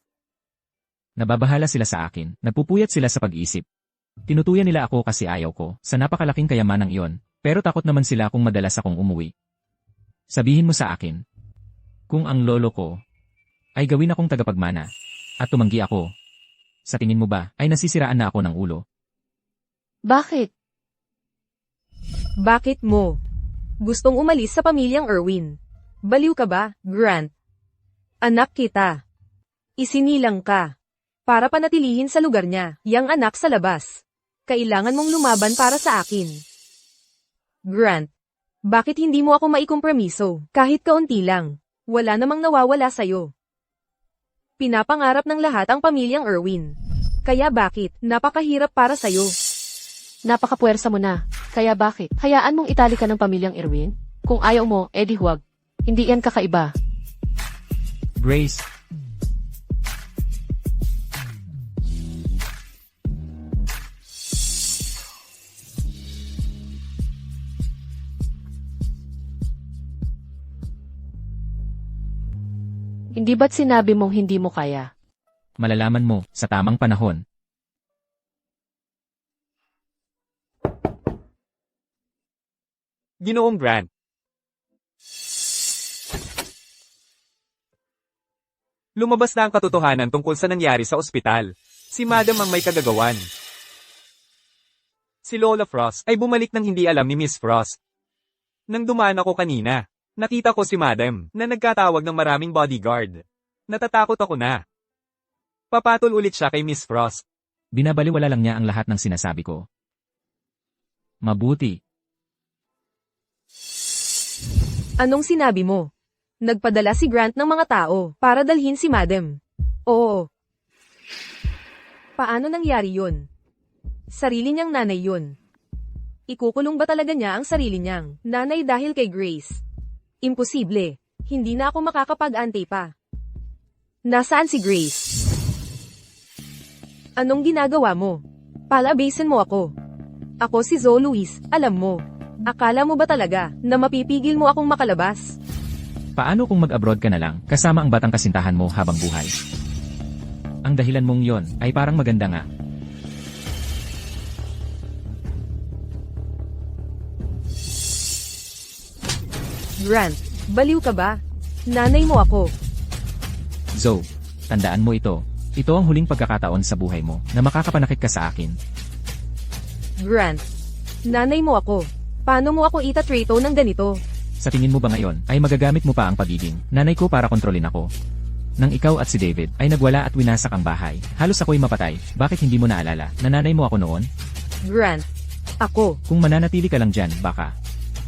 Nababahala sila sa akin, nagpupuyat sila sa pag-iisip. Tinutuyan nila ako kasi ayaw ko sa napakalaking kayamanang iyon, pero takot naman sila kung madalas akong umuwi. Sabihin mo sa akin, kung ang lolo ko ay gawin akong tagapagmana at tumanggi ako, sa tingin mo ba ay nasisiraan na ako ng ulo? Bakit? Bakit mo? Gustong umalis sa pamilyang Irwin. Baliw ka ba, Grant? Anak kita. Isinilang ka. Para panatilihin sa lugar niya, yang anak sa labas. Kailangan mong lumaban para sa akin. Grant, bakit hindi mo ako maikompromiso, kahit kaunti lang? Wala namang nawawala sa'yo. Pinapangarap ng lahat ang pamilyang Irwin. Kaya bakit, napakahirap para sa'yo? Napakapuwersa mo na. Kaya bakit? Hayaan mong itali ka ng pamilyang Irwin? Kung ayaw mo, edi huwag. Hindi yan kakaiba. Grace, Hindi ba't sinabi mong hindi mo kaya? malalaman mo sa tamang panahon. Ginoong Grant. Lumabas na ang katotohanan tungkol sa nangyari sa ospital. Si Madam ang may kagagawan. Si Lola Frost ay bumalik nang hindi alam ni Miss Frost. Nang dumaan ako kanina, nakita ko si Madam na nagkatawag ng maraming bodyguard. Natatakot ako na. Papatol ulit siya kay Miss Frost. Binabaliwala lang niya ang lahat ng sinasabi ko. Mabuti. Anong sinabi mo? Nagpadala si Grant ng mga tao para dalhin si Madam. Oo. Paano nangyari yun? Sarili niyang nanay yun. Ikukulong ba talaga niya ang sarili niyang nanay dahil kay Grace? Imposible. Hindi na ako makakapag-ante pa. Nasaan si Grace? Anong ginagawa mo? Palabasin mo ako. Ako si Zoe Luis, alam mo. Akala mo ba talaga na mapipigil mo akong makalabas? Paano kung mag-abroad ka na lang, kasama ang batang kasintahan mo habang buhay? Ang dahilan mong yon ay parang maganda nga. Grant, baliw ka ba? Nanay mo ako. Zoe, tandaan mo ito. Ito ang huling pagkakataon sa buhay mo na makakapanakit ka sa akin. Grant, nanay mo ako. Paano mo ako itatrato ng ganito? Sa tingin mo ba ngayon ay magagamit mo pa ang pagiging nanay ko para kontrolin ako? Nang ikaw at si David ay nagwala at winasak ang bahay, halos ako'y mapatay, bakit hindi mo naalala na nanay mo ako noon? Grant, ako. Kung mananatili ka lang dyan, baka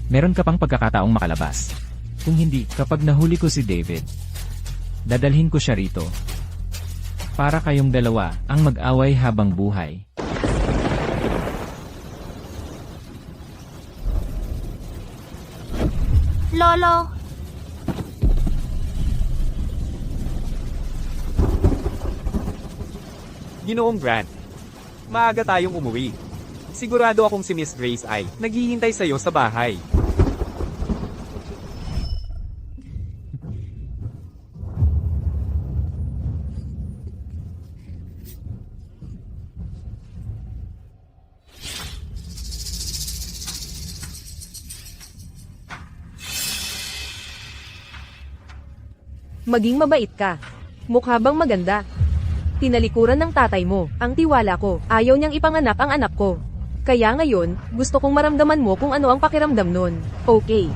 meron ka pang pagkakataong makalabas. Kung hindi, kapag nahuli ko si David, dadalhin ko siya rito. Para kayong dalawa ang mag-away habang buhay. Lolo, Ginoong Grant, maaga tayong umuwi. Sigurado akong si Miss Grace ay naghihintay sa'yo sa bahay. Maging mabait ka. Mukha bang maganda? Tinalikuran ng tatay mo, ang tiwala ko, ayaw niyang ipanganak ang anak ko. Kaya ngayon, gusto kong maramdaman mo kung ano ang pakiramdam nun. Okay.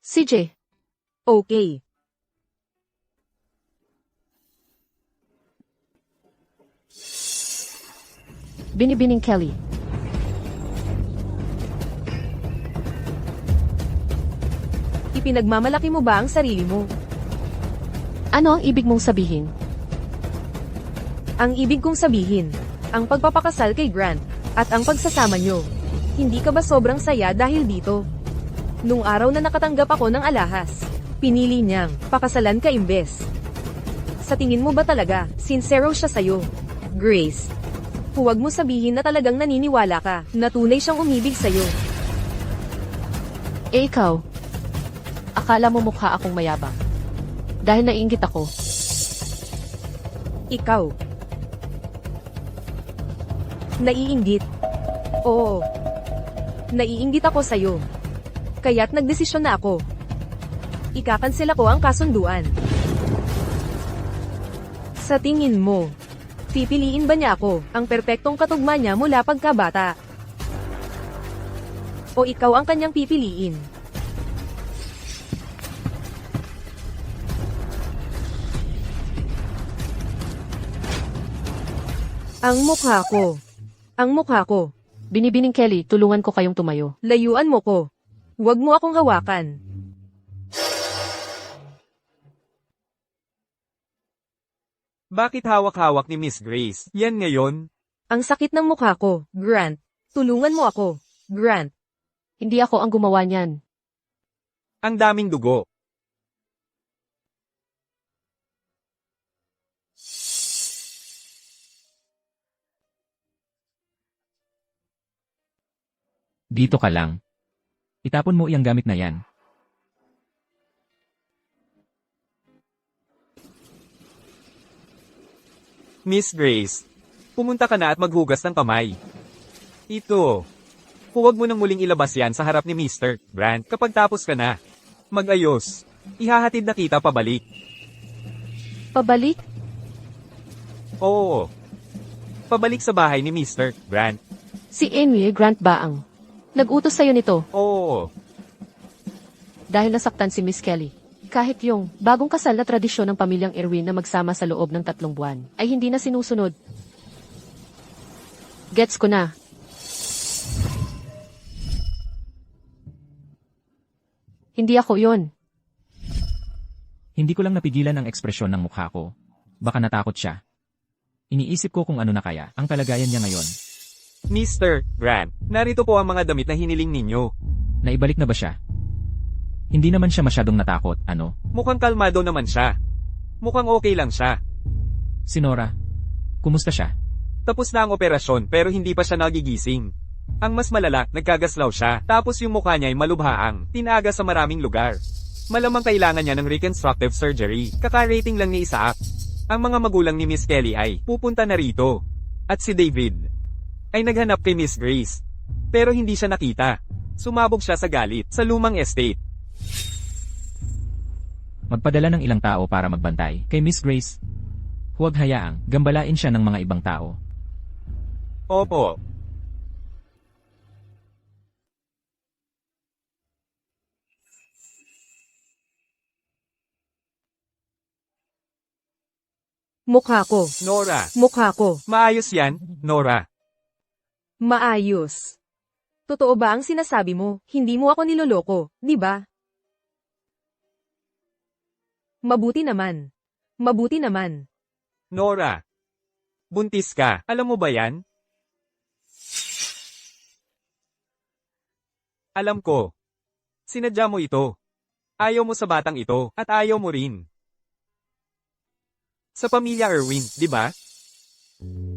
CJ, Okay. Binibining Kelly. Ipinagmamalaki mo ba ang sarili mo? Ano ang ibig mong sabihin? Ang ibig kong sabihin, ang pagpapakasal kay Grant, at ang pagsasama nyo. Hindi ka ba sobrang saya dahil dito? Nung araw na nakatanggap ako ng alahas, pinili niyang pakasalan ka imbes. Sa tingin mo ba talaga, sincero siya sa'yo? Grace, huwag mo sabihin na talagang naniniwala ka na tunay siyang umibig sa'yo. Eh ikaw, akala mo mukha akong mayabang. Dahil naiinggit ako. Ikaw. Naiinggit. Oo. Naiinggit ako sa'yo. Kaya't nagdesisyon na ako. Ikakansela ko ang kasunduan. Sa tingin mo, pipiliin ba niya ako, ang perpektong katugma niya mula pagkabata? O ikaw ang kanyang pipiliin? Ang mukha ko. Ang mukha ko. Binibining Kelly, tulungan ko kayong tumayo. Layuan mo ko. Huwag mo akong hawakan. Bakit hawak-hawak ni Miss Grace? Yan ngayon? Ang sakit ng mukha ko, Grant. Tulungan mo ako, Grant. Hindi ako ang gumawa niyan. Ang daming dugo. Dito ka lang. Itapon mo iyang gamit na yan. Miss Grace, pumunta ka na at maghugas ng kamay. Ito. Huwag mo nang muling ilabas yan sa harap ni Mr. Grant kapag tapos ka na. Mag-ayos. Ihahatid na kita pabalik. Pabalik? Oo. Pabalik sa bahay ni Mr. Grant. Si Emil Grant ba ang nag-utos sa'yo nito Oo. dahil nasaktan si Miss Kelly? Kahit yung bagong kasal na tradisyon ng pamilyang Irwin na magsama sa loob ng 3 buwan ay hindi na sinusunod. Gets ko na. Hindi ako yon. Hindi ko lang napigilan ang ekspresyon ng mukha ko. Baka natakot siya. Iniisip ko kung ano na kaya ang kalagayan niya ngayon. Mr. Grant, narito po ang mga damit na hiniling ninyo. Naibalik na ba siya? Hindi naman siya masyadong natakot, ano? Mukhang kalmado naman siya. Mukhang okay lang siya. Si Nora, kumusta siya? Tapos na ang operasyon pero hindi pa siya nagigising. Ang mas malala, nagkagaslaw siya, tapos yung mukha niya ay malubhaang, tinaga sa maraming lugar. Malamang kailangan niya ng reconstructive surgery. Kaka-rating lang ni Isaac. Ang mga magulang ni Miss Kelly ay pupunta na rito. At si David ay naghanap kay Miss Grace. Pero hindi siya nakita. Sumabog siya sa galit sa lumang estate. Magpadala ng ilang tao para magbantay kay Miss Grace. Huwag hayaang gambalain siya ng mga ibang tao. Opo. Mukha ko. Nora. Mukha ko. Maayos yan, Nora. Maayos. Totoo ba ang sinasabi mo? Hindi mo ako niloloko, di ba? Mabuti naman. Mabuti naman. Nora. Buntis ka. Alam mo ba yan? Alam ko. Sinadya mo ito. Ayaw mo sa batang ito, at ayaw mo rin. Sa pamilya Irwin, di ba?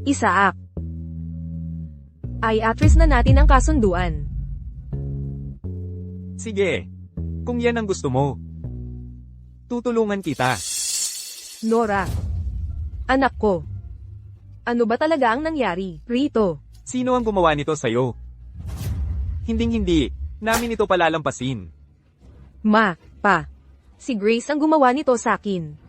Isaac. Ay address na natin ang kasunduan. Sige. Kung yan ang gusto mo. Tutulungan kita. Nora. Anak ko. Ano ba talaga ang nangyari rito? Sino ang gumawa nito sa'yo? Hinding-hindi. Namin ito palalampasin. Ma, pa. Si Grace ang gumawa nito sa akin.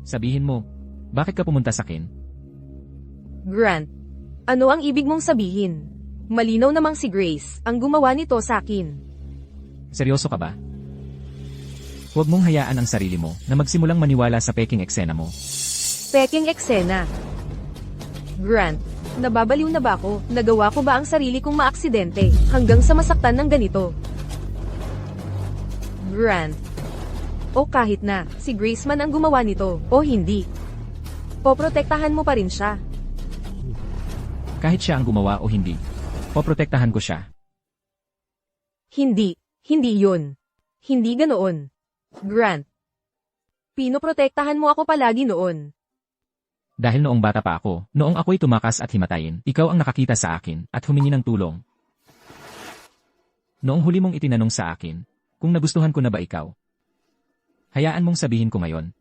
Sabihin mo, bakit ka pumunta sa akin? Grant. Ano ang ibig mong sabihin? Malinaw namang si Grace ang gumawa nito sa akin. Seryoso ka ba? Huwag mong hayaan ang sarili mo na magsimulang maniwala sa peking eksena mo. Peking eksena. Grant, nababaliw na ba ako? Nagawa ko ba ang sarili kong maaksidente hanggang sa masaktan ng ganito? Grant. O kahit na, si Grace man ang gumawa nito, o hindi. Poprotektahan mo pa rin siya. Kahit siya ang gumawa o hindi, poprotektahan ko siya. Hindi. Hindi yun. Hindi ganoon. Grant. Pinoprotektahan mo ako palagi noon. Dahil noong bata pa ako, noong ako'y tumakas at himatayin, ikaw ang nakakita sa akin at humingi ng tulong. Noong huli mong itinanong sa akin, kung nagustuhan ko na ba ikaw. Hayaan mong sabihin ko ngayon.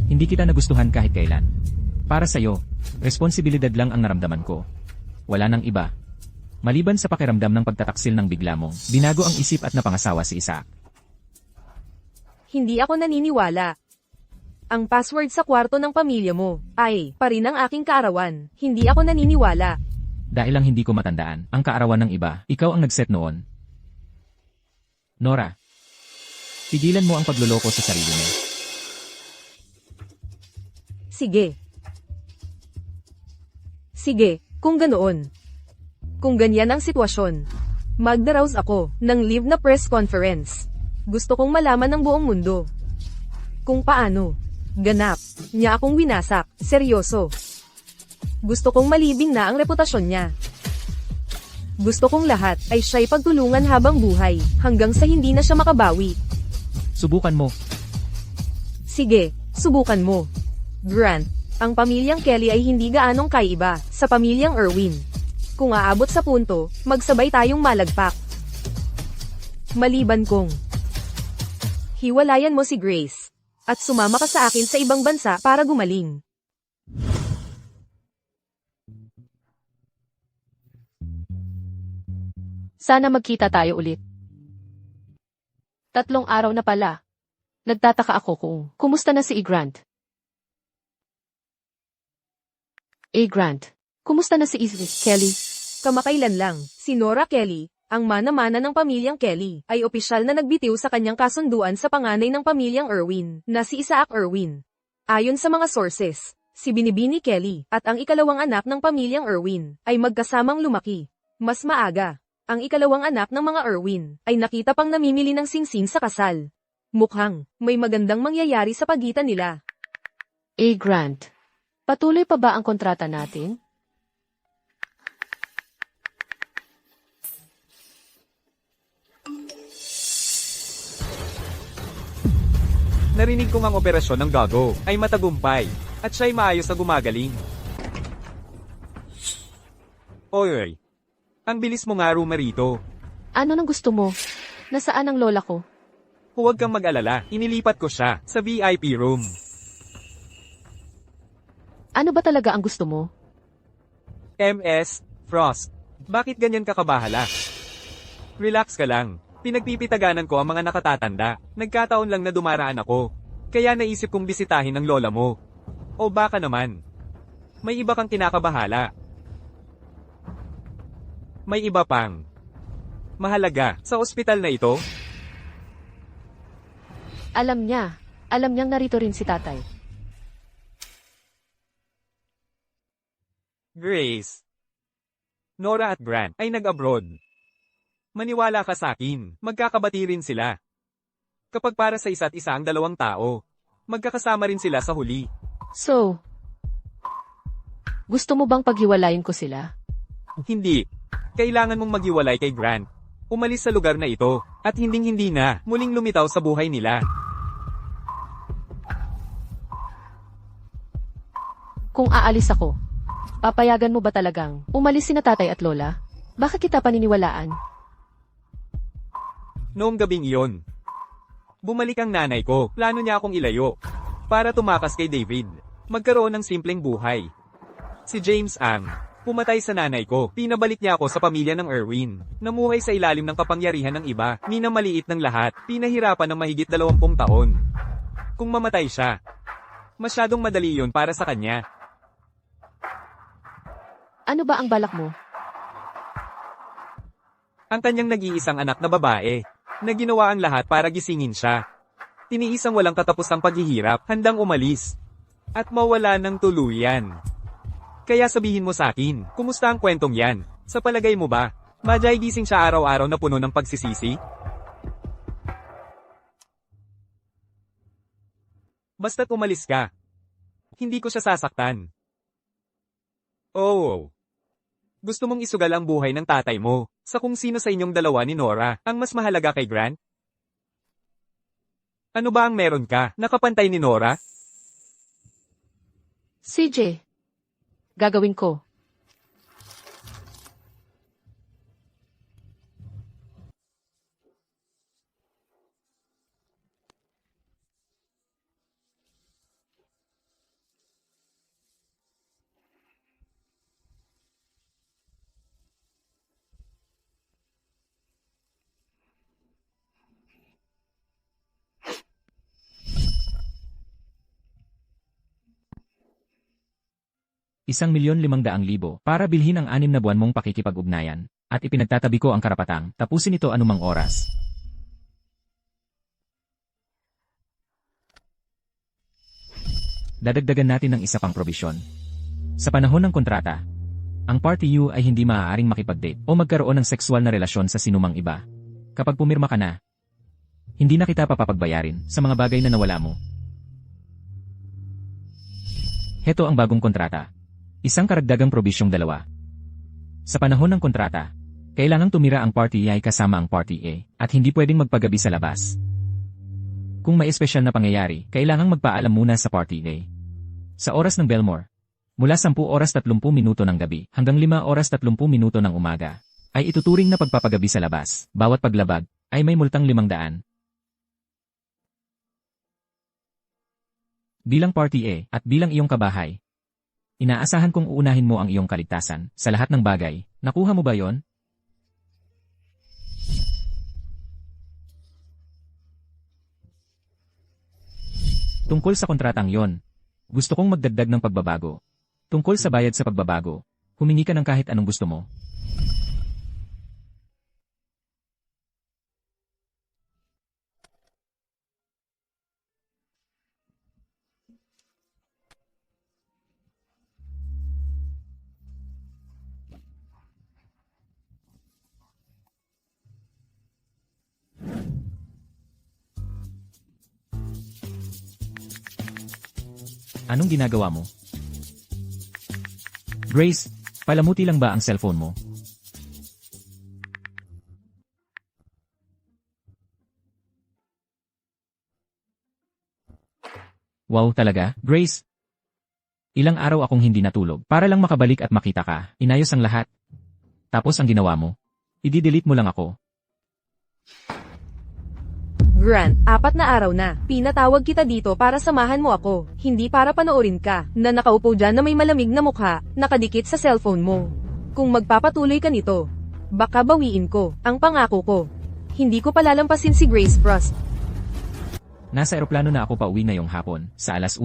Hindi kita nagustuhan kahit kailan. Para sa'yo, responsibilidad lang ang naramdaman ko. Wala nang iba. Maliban sa pakiramdam ng pagtataksil ng bigla mo, binago ang isip at napangasawa si Isaac. Hindi ako naniniwala. Ang password sa kwarto ng pamilya mo ay pa rin ang aking kaarawan. Hindi ako naniniwala. Dahil lang hindi ko matandaan ang kaarawan ng iba, ikaw ang nagset noon. Nora. Tigilan mo ang pagluloko sa sarili mo. Sige. Sige, kung ganoon. Kung ganyan ang sitwasyon. Magdaraos ako ng live na press conference. Gusto kong malaman ng buong mundo. Kung paano. Ganap. Niya akong winasak. Seryoso. Gusto kong malibing na ang reputasyon niya. Gusto kong lahat ay siya'y pagtulungan habang buhay, hanggang sa hindi na siya makabawi. Subukan mo. Sige, subukan mo. Grant, ang pamilyang Kelly ay hindi gaanong kaiba sa pamilyang Irwin. Kung aabot sa punto, magsabay tayong malagpak. Maliban kong hiwalayan mo si Grace at sumama ka sa akin sa ibang bansa para gumaling. Sana magkita tayo ulit. 3 araw na pala. Nagtataka ako kung kumusta na si Grant. Grant, kumusta na si Kelly? Kamakailan lang, si Nora Kelly, ang mana-mana ng pamilyang Kelly, ay opisyal na nagbitiw sa kanyang kasunduan sa panganay ng pamilyang Irwin, na si Isaac Irwin. Ayon sa mga sources, si Binibini Kelly at ang ikalawang anak ng pamilyang Irwin ay magkasamang lumaki. Mas maaga, ang ikalawang anak ng mga Irwin ay nakita pang namimili ng singsing sa kasal. Mukhang may magandang mangyayari sa pagitan nila. Grant, patuloy pa ba ang kontrata natin? Narinig kong ang operasyon ng Gago ay matagumpay at siya'y maayos na gumagaling. Oy, ang bilis mo nga Rumerito. Ano nang gusto mo? Nasaan ang lola ko? Huwag kang mag-alala, inilipat ko siya sa VIP room. Ano ba talaga ang gusto mo? MS, Frost, bakit ganyan ka kabahala? Relax ka lang, pinagpipitaganan ko ang mga nakatatanda, nagkataon lang na dumaraan ako. Kaya naisip kong bisitahin ang lola mo. O baka naman, may iba kang kinakabahala. May iba pang mahalaga sa ospital na ito? Alam niyang narito rin si tatay. Grace, Nora at Grant ay nag-abroad. Maniwala ka sa akin, magkakabati rin sila. Kapag para sa isa't isa ang dalawang tao, magkakasama rin sila sa huli. So, gusto mo bang paghiwalayin ko sila? Hindi. Kailangan mong maghiwalay kay Grant. Umalis sa lugar na ito, at hinding-hindi na muling lumitaw sa buhay nila. Kung aalis ako, papayagan mo ba talagang umalis sina tatay at lola? Bakit kita paniniwalaan? Noong gabing iyon, bumalik ang nanay ko, plano niya akong ilayo, para tumakas kay David, magkaroon ng simpleng buhay. Si James Ang, pumatay sa nanay ko, pinabalik niya ako sa pamilya ng Irwin, namuhay sa ilalim ng kapangyarihan ng iba, minamaliit ng lahat, pinahirapan ng mahigit 20 taon. Kung mamatay siya, masyadong madali yun para sa kanya. Ano ba ang balak mo? Ang kanyang nag-iisang anak na babae, na ginawa ang lahat para gisingin siya. Tiniis ang walang katapusang paghihirap, handang umalis, at mawala ng tuluyan. Kaya sabihin mo sa akin, kumusta ang kwentong yan? Sa palagay mo ba, madyay gising siya araw-araw na puno ng pagsisisi? Basta't umalis ka. Hindi ko siya sasaktan. Oh. Gusto mong isugal ang buhay ng tatay mo, sa kung sino sa inyong dalawa ni Nora, ang mas mahalaga kay Grant? Ano ba ang meron ka, nakapantay ni Nora? CJ, gagawin ko. ₱1,500,000 para bilhin ang 6 na buwan mong pakikipag-ugnayan, at ipinagtatabi ko ang karapatang tapusin ito anumang oras. Dadagdagan natin ng isa pang probisyon. Sa panahon ng kontrata, ang Party U ay hindi maaaring makipag-date o magkaroon ng sexual na relasyon sa sinumang iba. Kapag pumirma ka na, hindi na kita papapagbayarin sa mga bagay na nawala mo. Heto ang bagong kontrata. Isang karagdagang probisyong 2. Sa panahon ng kontrata, kailangang tumira ang Party A kasama ang Party A, at hindi pwedeng magpagabi sa labas. Kung may espesyal na pangyayari, kailangang magpaalam muna sa Party A. Sa oras ng Belmore, mula 10:30 ng gabi hanggang 5:30 ng umaga, ay ituturing na pagpapagabi sa labas. Bawat paglabag ay may multang 500. Bilang Party A at bilang iyong kabahay, inaasahan kong uunahin mo ang iyong kaligtasan sa lahat ng bagay. Nakuha mo ba yon? Tungkol sa kontratang yon. Gusto kong magdagdag ng pagbabago. Tungkol sa bayad sa pagbabago. Humingi ka ng kahit anong gusto mo. Anong ginagawa mo? Grace, palamuti lang ba ang cellphone mo? Wow talaga, Grace. Ilang araw akong hindi natulog para lang makabalik at makita ka. Inayos ang lahat. Tapos ang ginawa mo, i-delete mo lang ako. Grant, 4 na araw na. Pinatawag kita dito para samahan mo ako, hindi para panoorin ka, na nakaupo dyan na may malamig na mukha, nakadikit sa cellphone mo. Kung magpapatuloy ka nito, baka bawiin ko, ang pangako ko. Hindi ko palalampasin si Grace Frost. Nasa eroplano na ako pauwi ngayong hapon, sa 1:00.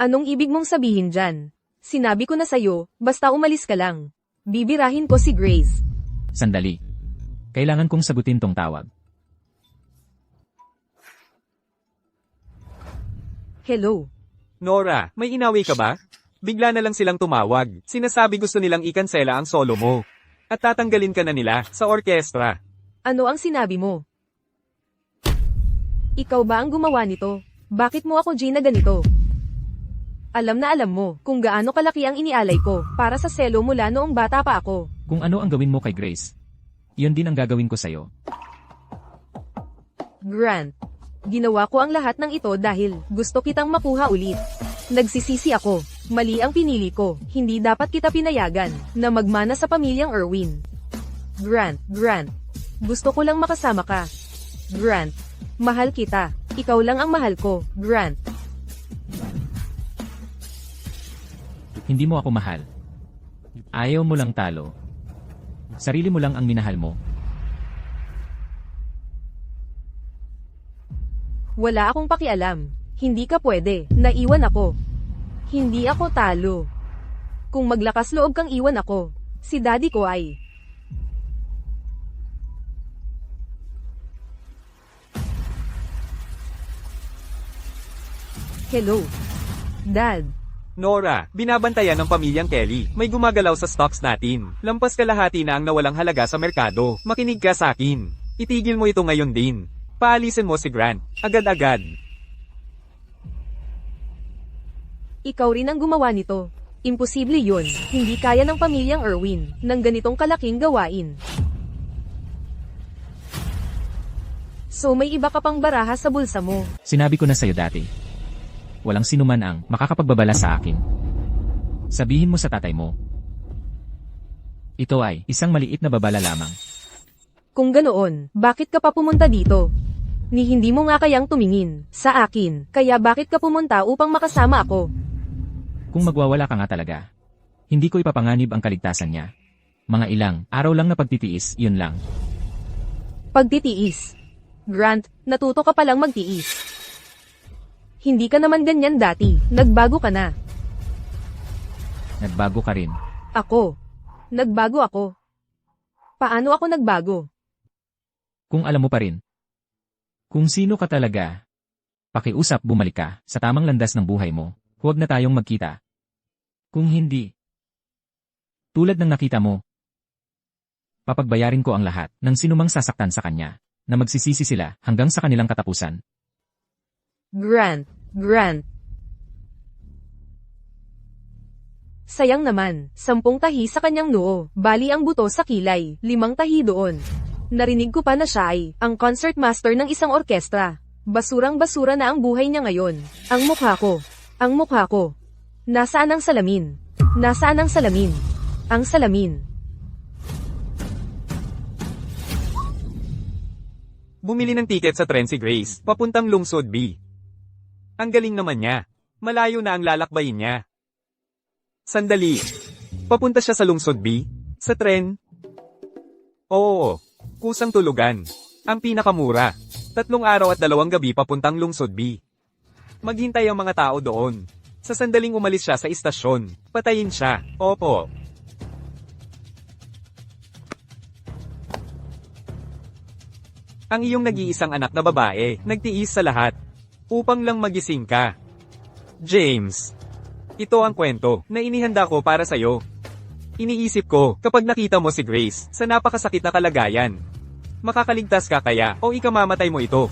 Anong ibig mong sabihin dyan? Sinabi ko na sa'yo, basta umalis ka lang. Bibirahin ko si Grace. Sandali. Kailangan kong sagutin tong tawag. Hello. Nora, may inawi ka ba? Bigla na lang silang tumawag. Sinasabi gusto nilang ikansela ang solo mo. At tatanggalin ka na nila sa orkestra. Ano ang sinabi mo? Ikaw ba ang gumawa nito? Bakit mo ako Gina ganito? Alam na alam mo kung gaano kalaki ang inialay ko para sa selo mula noong bata pa ako. Kung ano ang gawin mo kay Grace, yun din ang gagawin ko sa'yo. Grant, ginawa ko ang lahat ng ito dahil gusto kitang makuha ulit. Nagsisisi ako. Mali ang pinili ko. Hindi dapat kita pinayagan na magmana sa pamilyang Irwin. Grant, gusto ko lang makasama ka. Grant, mahal kita. Ikaw lang ang mahal ko, Grant. Hindi mo ako mahal. Ayaw mo lang talo. Sarili mo lang ang minahal mo. Wala akong pakialam. Hindi ka pwede. Naiwan ako. Hindi ako talo. Kung maglakas loob kang iwan ako, si daddy ko ay... Hello. Dad. Nora, binabantayan ng pamilyang Kelly. May gumagalaw sa stocks natin. Lampas kalahati na ang nawalang halaga sa merkado. Makinig ka sa akin. Itigil mo ito ngayon din. Paalisin mo si Grant. Agad-agad. Ikaw rin ang gumawa nito. Imposible yun. Hindi kaya ng pamilyang Irwin ng ganitong kalaking gawain. So may iba ka pang baraha sa bulsa mo. Sinabi ko na sa'yo dati. Walang sinuman ang makakapagbabala sa akin. Sabihin mo sa tatay mo. Ito ay isang maliit na babala lamang. Kung ganoon, bakit ka pa pumunta dito? Ni hindi mo nga kayang tumingin sa akin, kaya bakit ka pumunta upang makasama ako? Kung magwawala ka nga talaga, hindi ko ipapanganib ang kaligtasan niya. Mga ilang araw lang na pagtitiis, yun lang. Pagtitiis. Grant, natuto ka palang magtiis. Hindi ka naman ganyan dati, nagbago ka na. Nagbago ka rin. Ako. Nagbago ako. Paano ako nagbago? Kung alam mo pa rin. Kung sino ka talaga. Pakiusap bumalik ka sa tamang landas ng buhay mo. Huwag na tayong magkita. Kung hindi. Tulad ng nakita mo. Papagbayarin ko ang lahat ng sinumang sasaktan sa kanya na magsisisi sila hanggang sa kanilang katapusan. Grant. Sayang naman, 10 tahi sa kanyang noo, bali ang buto sa kilay, 5 tahi doon. Narinig ko pa na siya ay ang concert master ng isang orkestra. Basurang-basura na ang buhay niya ngayon. Ang mukha ko. Nasaan ang salamin? Ang salamin. Bumili ng tiket sa tren si Grace, papuntang Lungsod B. Ang galing naman niya. Malayo na ang lalakbayin niya. Sandali. Papunta siya sa Lungsod B? Sa tren? Oo. Kusang tulugan. Ang pinakamura. 3 araw at 2 gabi papuntang Lungsod B. Maghintay ang mga tao doon. Sa sandaling umalis siya sa istasyon, patayin siya. Opo. Ang iyong nag-iisang anak na babae, nagtiis sa lahat. Upang lang magising ka. James. Ito ang kwento na inihanda ko para sa'yo. Iniisip ko, kapag nakita mo si Grace, sa napakasakit na kalagayan. Makakaligtas ka kaya, o ikamamatay mo ito.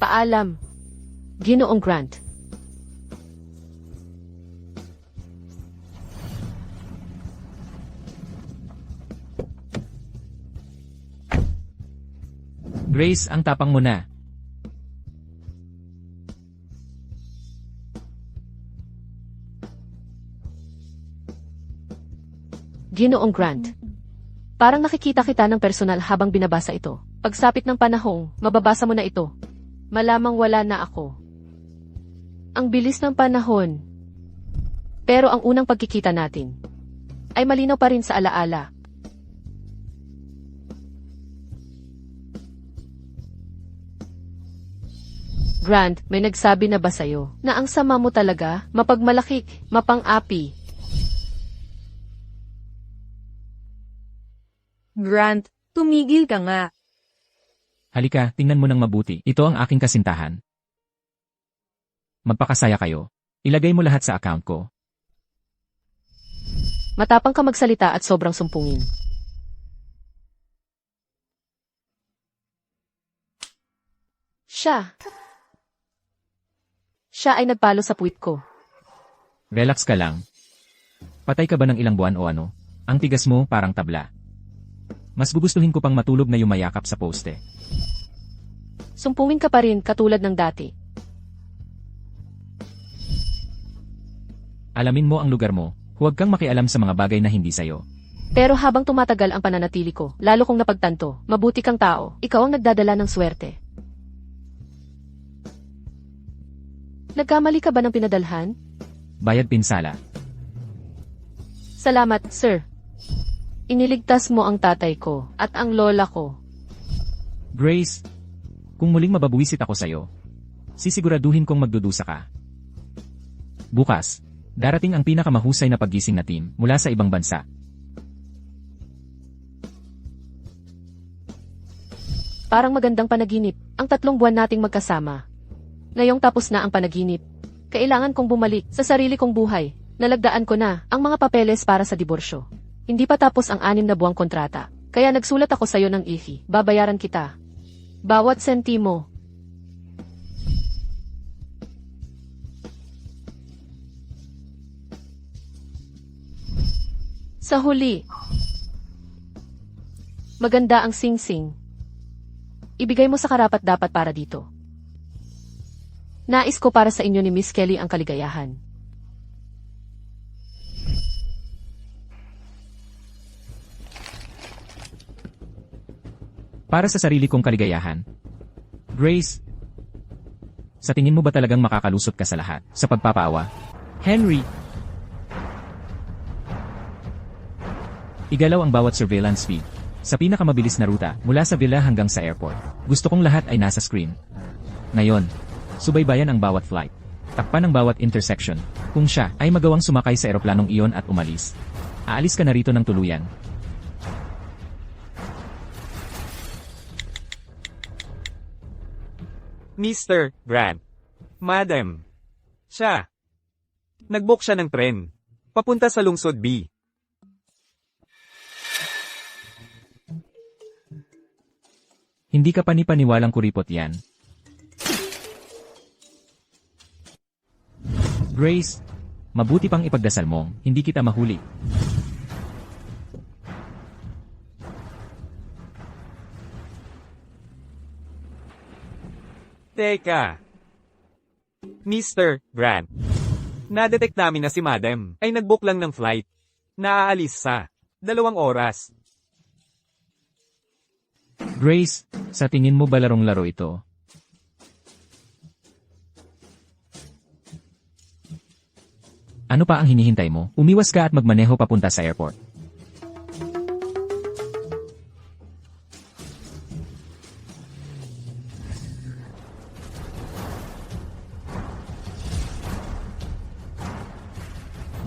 Paalam. Ginoong Grant. Grace, ang tapang mo na. Ginoong Grant. Parang nakikita kita ng personal habang binabasa ito. Pagsapit ng panahong, mababasa mo na ito. Malamang wala na ako. Ang bilis ng panahon. Pero ang unang pagkikita natin ay malinaw pa rin sa alaala. Grant, may nagsabi na ba sa'yo na ang sama mo talaga, mapagmalakik, mapang-api? Grant, tumigil ka nga. Halika, tingnan mo ng mabuti. Ito ang aking kasintahan. Magpakasaya kayo. Ilagay mo lahat sa account ko. Matapang ka magsalita at sobrang sumpungin. Siya ay nagpalo sa puwit ko. Relax ka lang. Patay ka ba ng ilang buwan o ano? Ang tigas mo parang tabla. Mas gugustuhin ko pang matulog na yumayakap sa poste. Sumpungin ka pa rin katulad ng dati. Alamin mo ang lugar mo. Huwag kang makialam sa mga bagay na hindi sayo. Pero habang tumatagal ang pananatili ko, lalo kong napagtanto, mabuti kang tao, ikaw ang nagdadala ng swerte. Nagkamali ka ba ng pinadalhan? Bayad pinsala. Salamat, sir. Iniligtas mo ang tatay ko at ang lola ko. Grace, kung muling mababuwisit ako sa'yo, sisiguraduhin kong magdudusa ka. Bukas, darating ang pinakamahusay na paggising na team mula sa ibang bansa. Parang magandang panaginip, ang 3 buwan nating magkasama. Ngayong tapos na ang panaginip. Kailangan kong bumalik sa sarili kong buhay. Nalagdaan ko na ang mga papeles para sa diborsyo. Hindi pa tapos ang 6 na buwang kontrata. Kaya nagsulat ako sa'yo ng ihi. Babayaran kita. Bawat sentimo. Sa huli, maganda ang sing-sing. Ibigay mo sa karapat-dapat para dito. Nais ko para sa inyo ni Miss Kelly ang kaligayahan. Para sa sarili kong kaligayahan. Grace, sa tingin mo ba talagang makakalusot ka sa lahat sa pagpapaawa? Henry! Igalaw ang bawat surveillance feed sa pinakamabilis na ruta mula sa villa hanggang sa airport. Gusto kong lahat ay nasa screen. Ngayon, subaybayan ang bawat flight. Takpan ang bawat intersection. Kung siya ay magawang sumakay sa eroplanong iyon at umalis, aalis ka na rito ng tuluyan. Mr. Grant. Madam. Siya. Nag-book siya ng tren. Papunta sa lungsod B. Hindi ka panipaniwalang kuripot yan. Grace, Mabuti pang ipagdasal mong hindi kita mahuli. Teka. Mr. Grant. Na-detect namin na si Madam ay nag-book lang ng flight. Naaalis sa 2 oras. Grace, sa tingin mo ba larong-laro ito? Ano pa ang hinihintay mo? Umiwas ka at magmaneho papunta sa airport.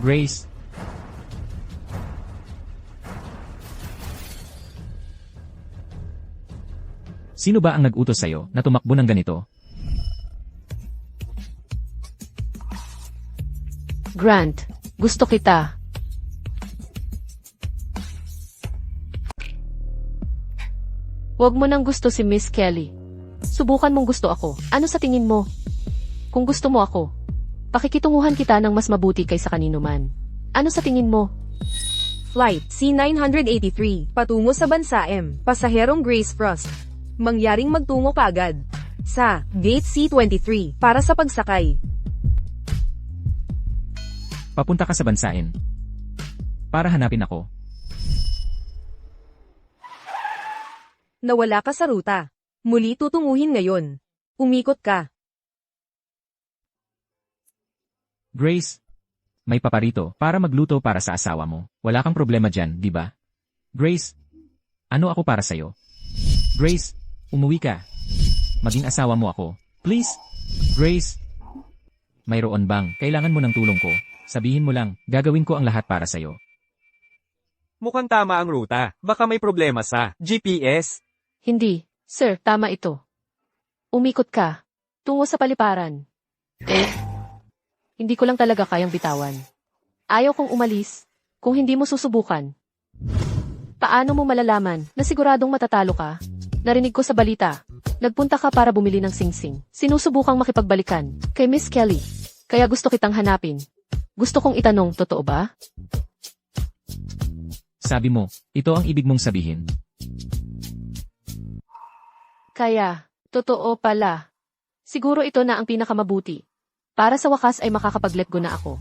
Grace. Sino ba ang nag-utos sa'yo na tumakbo ng ganito? Grant, gusto kita. Huwag mo nang gusto si Miss Kelly. Subukan mong gusto ako. Ano sa tingin mo? Kung gusto mo ako, pakikitunguhan kita ng mas mabuti kaysa kanino man. Ano sa tingin mo? Flight C983, patungo sa Bansa M, pasaherong Grace Frost. Mangyaring magtungo ka agad sa Gate C23 para sa pagsakay. Papunta ka sa bansain. Para hanapin ako. Nawala ka sa ruta. Muli tutunguhin ngayon. Umikot ka. Grace, may paparito para magluto para sa asawa mo. Wala kang problema dyan, di ba? Grace, ano ako para sa'yo? Grace, umuwi ka. Maging asawa mo ako. Please? Grace, mayroon bang kailangan mo ng tulong ko? Sabihin mo lang, gagawin ko ang lahat para sa'yo. Mukhang tama ang ruta. Baka may problema sa GPS. Hindi, sir, tama ito. Umikot ka. Tungo sa paliparan. Hindi ko lang talaga kayang bitawan. Ayaw kong umalis, kung hindi mo susubukan. Paano mo malalaman na siguradong matatalo ka? Narinig ko sa balita. Nagpunta ka para bumili ng singsing. Sinusubukang makipagbalikan kay Miss Kelly. Kaya gusto kitang hanapin. Gusto kong itanong, totoo ba? Sabi mo, ito ang ibig mong sabihin. Kaya, totoo pala. Siguro ito na ang pinakamabuti. Para sa wakas ay makakapag-let go na ako.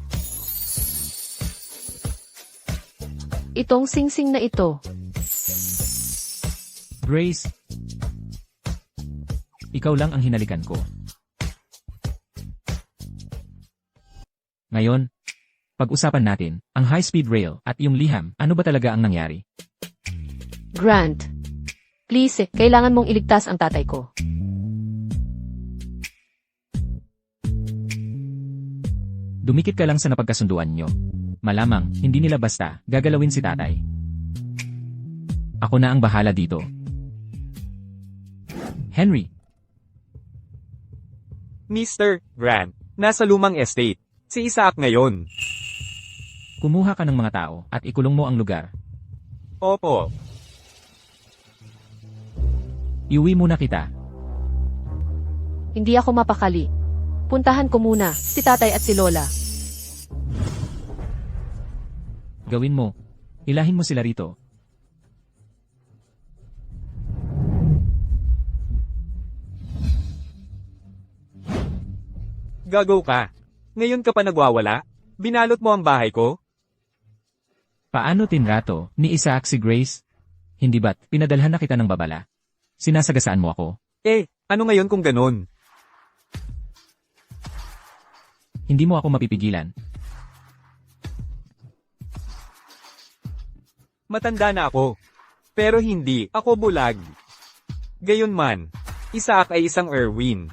Itong singsing na ito. Grace, ikaw lang ang hinalikan ko. Ngayon, pag-usapan natin ang high-speed rail at yung liham. Ano ba talaga ang nangyari? Grant, please, kailangan mong iligtas ang tatay ko. Dumikit ka lang sa napagkasunduan nyo. Malamang, hindi nila basta gagalawin si tatay. Ako na ang bahala dito. Henry, Mr. Grant, nasa lumang estate. Si Isaac ngayon. kumuha ka ng mga tao at ikulong mo ang lugar. Opo. Iuwi muna kita. Hindi ako mapakali. Puntahan ko muna si tatay at si lola. Gawin mo. Ilahin mo sila rito. Gago ka. Ngayon ka pa nagwawala? Binalot mo ang bahay ko? Paano tinrato ni Isaac si Grace? Hindi ba't pinadalhan na kita ng babala? Sinasagasaan mo ako? Ano ngayon kung ganun? Hindi mo ako mapipigilan. Matanda na ako. Pero hindi ako bulag. Gayon man, Isaac ay isang Erwin.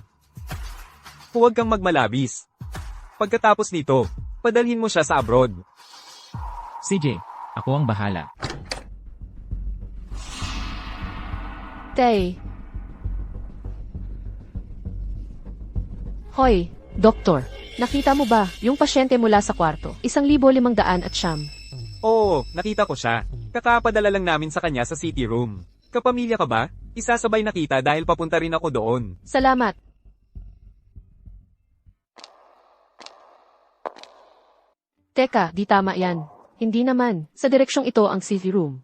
Huwag kang magmalabis. Pagkatapos nito, padalhin mo siya sa abroad. CJ, ako ang bahala. Tay. Hoy, doktor. Nakita mo ba yung pasyente mula sa kwarto? 1,500 at siyam. Oo, nakita ko siya. Kakapadala lang namin sa kanya sa city room. Kapamilya ka ba? Isasabay na kita dahil papunta rin ako doon. Salamat. Teka, di tama yan. Hindi naman. Sa direksyong ito ang CV room.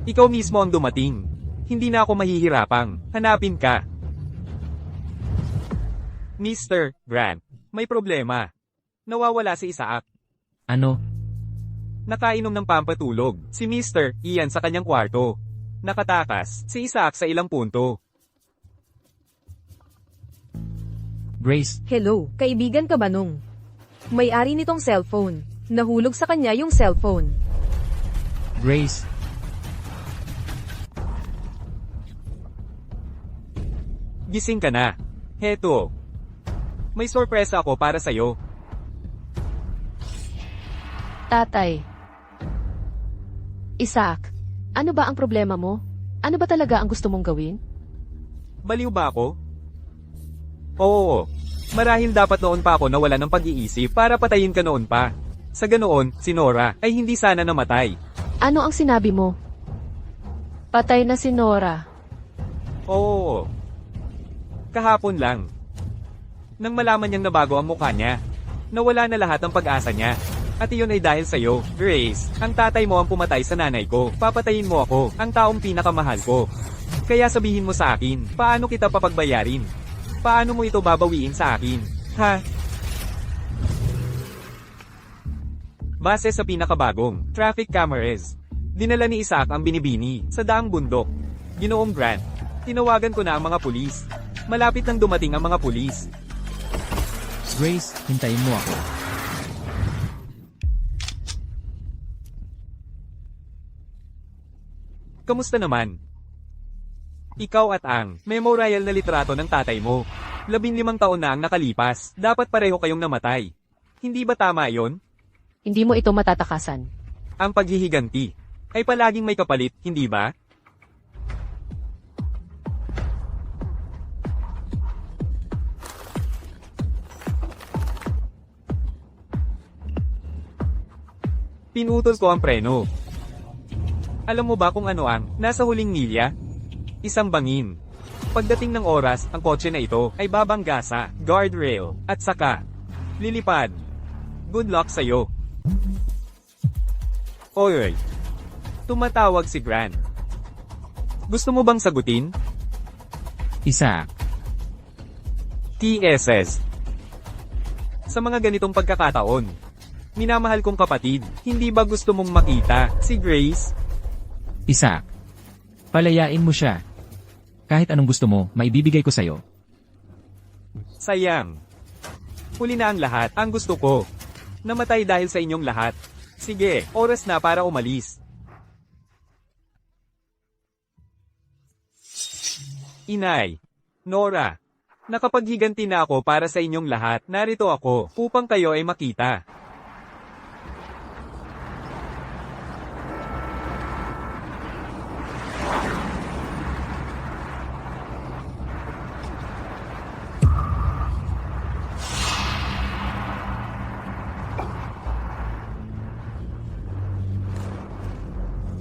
Ikaw mismo ang dumating. Hindi na ako mahihirapang. Hanapin ka. Mr. Grant, may problema. Nawawala si Isaac. Ano? Nakainom ng pampatulog. Si Mr. Ian sa kanyang kwarto. Nakatakas si Isaac sa ilang punto. Grace, Hello, kaibigan ka ba nung? May-ari nitong cellphone. Nahulog sa kanya yung cellphone. Grace, Gising ka na. Heto. May sorpresa ako para sa'yo. Tatay. Isaac, ano ba ang problema mo? Ano ba talaga ang gusto mong gawin? Baliw ba ako? Oo. Marahil dapat noon pa ako nawala ng pag-iisip para patayin ka noon pa. Sa ganoon, si Nora ay hindi sana namatay. Ano ang sinabi mo? Patay na si Nora. Oo. Kahapon lang. Nang malaman niyang nabago ang mukha niya, nawala na lahat ng pag-asa niya. At iyon ay dahil sa'yo, Grace. Ang tatay mo ang pumatay sa nanay ko. Papatayin mo ako, ang taong pinakamahal ko. Kaya sabihin mo sa akin, paano kita papagbayarin? Paano mo ito babawiin sa akin? Ha? Base sa pinakabagong traffic cameras, dinala ni Isaac ang binibini sa daang bundok. Ginoong Grant, tinawagan ko na ang mga pulis. Malapit nang dumating ang mga pulis. Grace, hintayin mo ako. Kamusta naman? Ikaw at ang memorial na litrato ng tatay mo. 15 taon na ang nakalipas, dapat pareho kayong namatay. Hindi ba tama yon? Hindi mo ito matatakasan. Ang paghihiganti ay palaging may kapalit, hindi ba? Pinutol ko ang preno. Alam mo ba kung ano ang nasa huling milya? Isang bangin. Pagdating ng oras, ang kotse na ito ay babangga sa guardrail at saka lilipad. Good luck sa'yo. Oy, tumatawag si Grant. Gusto mo bang sagutin? Isaac, TSS. Sa mga ganitong pagkakataon, minamahal kong kapatid, hindi ba gusto mong makita si Grace? Isaac. Palayain mo siya. Kahit anong gusto mo, maibibigay ko sa'yo. Sayang. Huli na ang lahat, ang gusto ko. Namatay dahil sa inyong lahat. Sige, oras na para umalis. Inay, Nora, nakapaghiganti na ako para sa inyong lahat. Narito ako, upang kayo ay makita.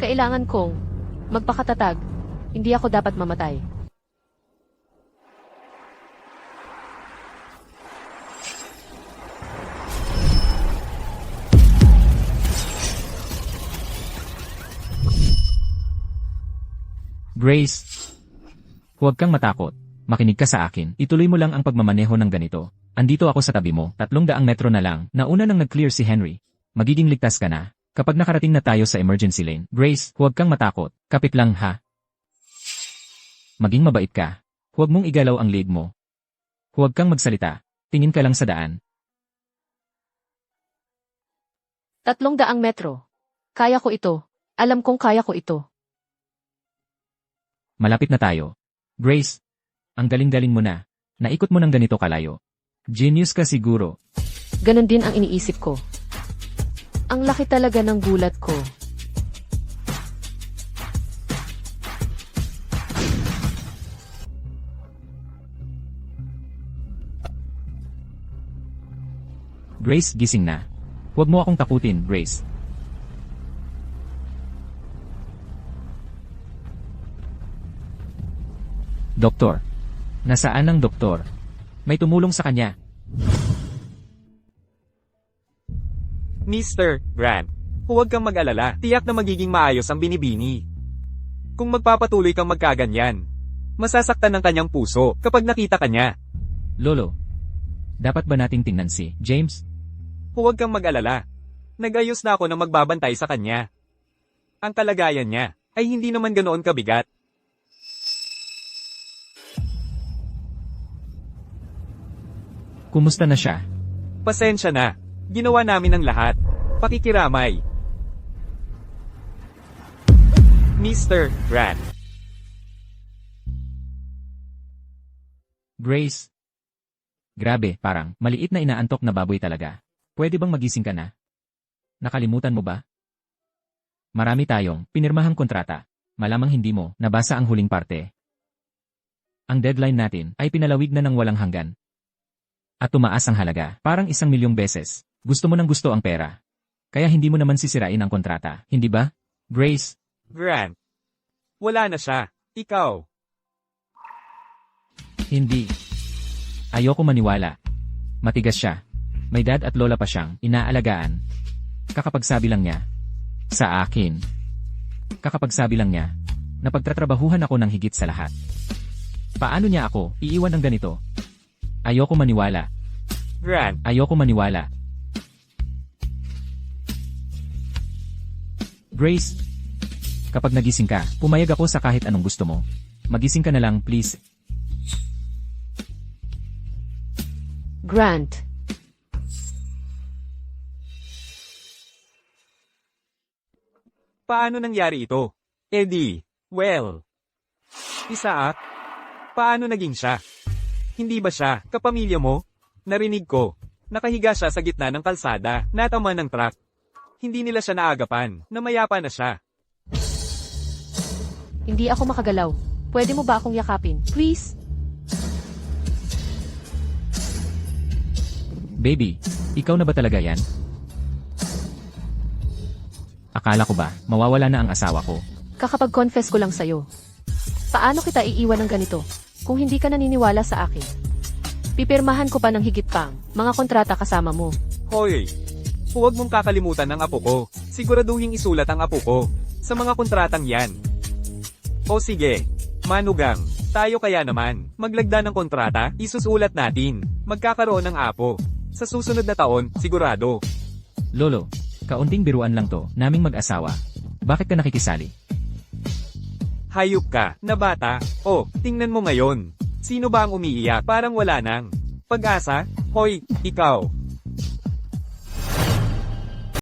Kailangan kong magpakatatag. Hindi ako dapat mamatay. Grace, huwag kang matakot. Makinig ka sa akin. Ituloy mo lang ang pagmamaneho ng ganito. Andito ako sa tabi mo, 300 metro na lang. Nauna nang nag-clear si Henry. Magiging ligtas ka na. Kapag nakarating na tayo sa emergency lane, Grace, huwag kang matakot. Kapit lang ha. Maging mabait ka. Huwag mong igalaw ang leg mo. Huwag kang magsalita. Tingin ka lang sa daan. 300 metro. Kaya ko ito. Alam kong kaya ko ito. Malapit na tayo. Grace, ang galing-galing mo na. Naikot mo ng ganito kalayo. Genius ka siguro. Ganon din ang iniisip ko. Ang laki talaga ng gulat ko. Grace, gising na. Huwag mo akong takutin, Grace. Doktor. Nasaan ang doktor? May tumulong sa kanya. Mr. Grant, huwag kang mag-alala, tiyak na magiging maayos ang binibini. Kung magpapatuloy kang magkaganyan, masasaktan ng kanyang puso kapag nakita ka niya. Lolo, dapat ba nating tingnan si James? Huwag kang mag-alala. Nag-ayos na ako ng magbabantay sa kanya. Ang kalagayan niya ay hindi naman ganoon kabigat. Kumusta na siya? Pasensya na. Ginawa namin ang lahat. Pakikiramay. Mr. Grant. Grace? Grabe, parang maliit na inaantok na baboy talaga. Pwede bang magising ka na? Nakalimutan mo ba? Marami tayong pinirmahang kontrata. Malamang hindi mo nabasa ang huling parte. Ang deadline natin ay pinalawig na ng walang hanggan. At tumaas ang halaga, parang 1,000,000 beses. Gusto mo ng gusto ang pera. Kaya hindi mo naman sisirain ang kontrata, hindi ba? Grace? Grant. Wala na siya. Ikaw. Hindi. Ayoko maniwala. Matigas siya. May dad at lola pa siyang inaalagaan. Kakapagsabi lang niya. Sa akin. Kakapagsabi lang niya. Na pagtatrabahuhan ako ng higit sa lahat. Paano niya ako iiwan ng ganito? Ayoko maniwala. Grant. Ayoko maniwala. Grace, kapag nagising ka, pumayag ako sa kahit anong gusto mo. Magising ka na lang, please. Grant. Paano nangyari ito? Eddie. Well. Isaac. Paano naging siya? Hindi ba siya kapamilya mo? Narinig ko. Nakahiga siya sa gitna ng kalsada, natama ng truck. Hindi nila siya naagapan, namayapa na siya. Hindi ako makagalaw. Pwede mo ba akong yakapin? Please? Baby, ikaw na ba talaga yan? Akala ko ba, mawawala na ang asawa ko? Kakapag-confess ko lang sa'yo. Paano kita iiwan ng ganito? Kung hindi ka naniniwala sa akin. Pipirmahan ko pa ng higit pang mga kontrata kasama mo. Hoy! Huwag mong kakalimutan ang apo ko. Siguraduhin isulat ang apo ko sa mga kontratang yan. O sige, manugang, tayo kaya naman, maglagda ng kontrata, isusulat natin, magkakaroon ng apo. Sa susunod na taon, sigurado. Lolo, kaunting biruan lang to, naming mag-asawa. Bakit ka nakikisali? Hayop ka, na bata. O, tingnan mo ngayon. Sino ba ang umiiyak? Parang wala nang pag-asa? Hoy, ikaw.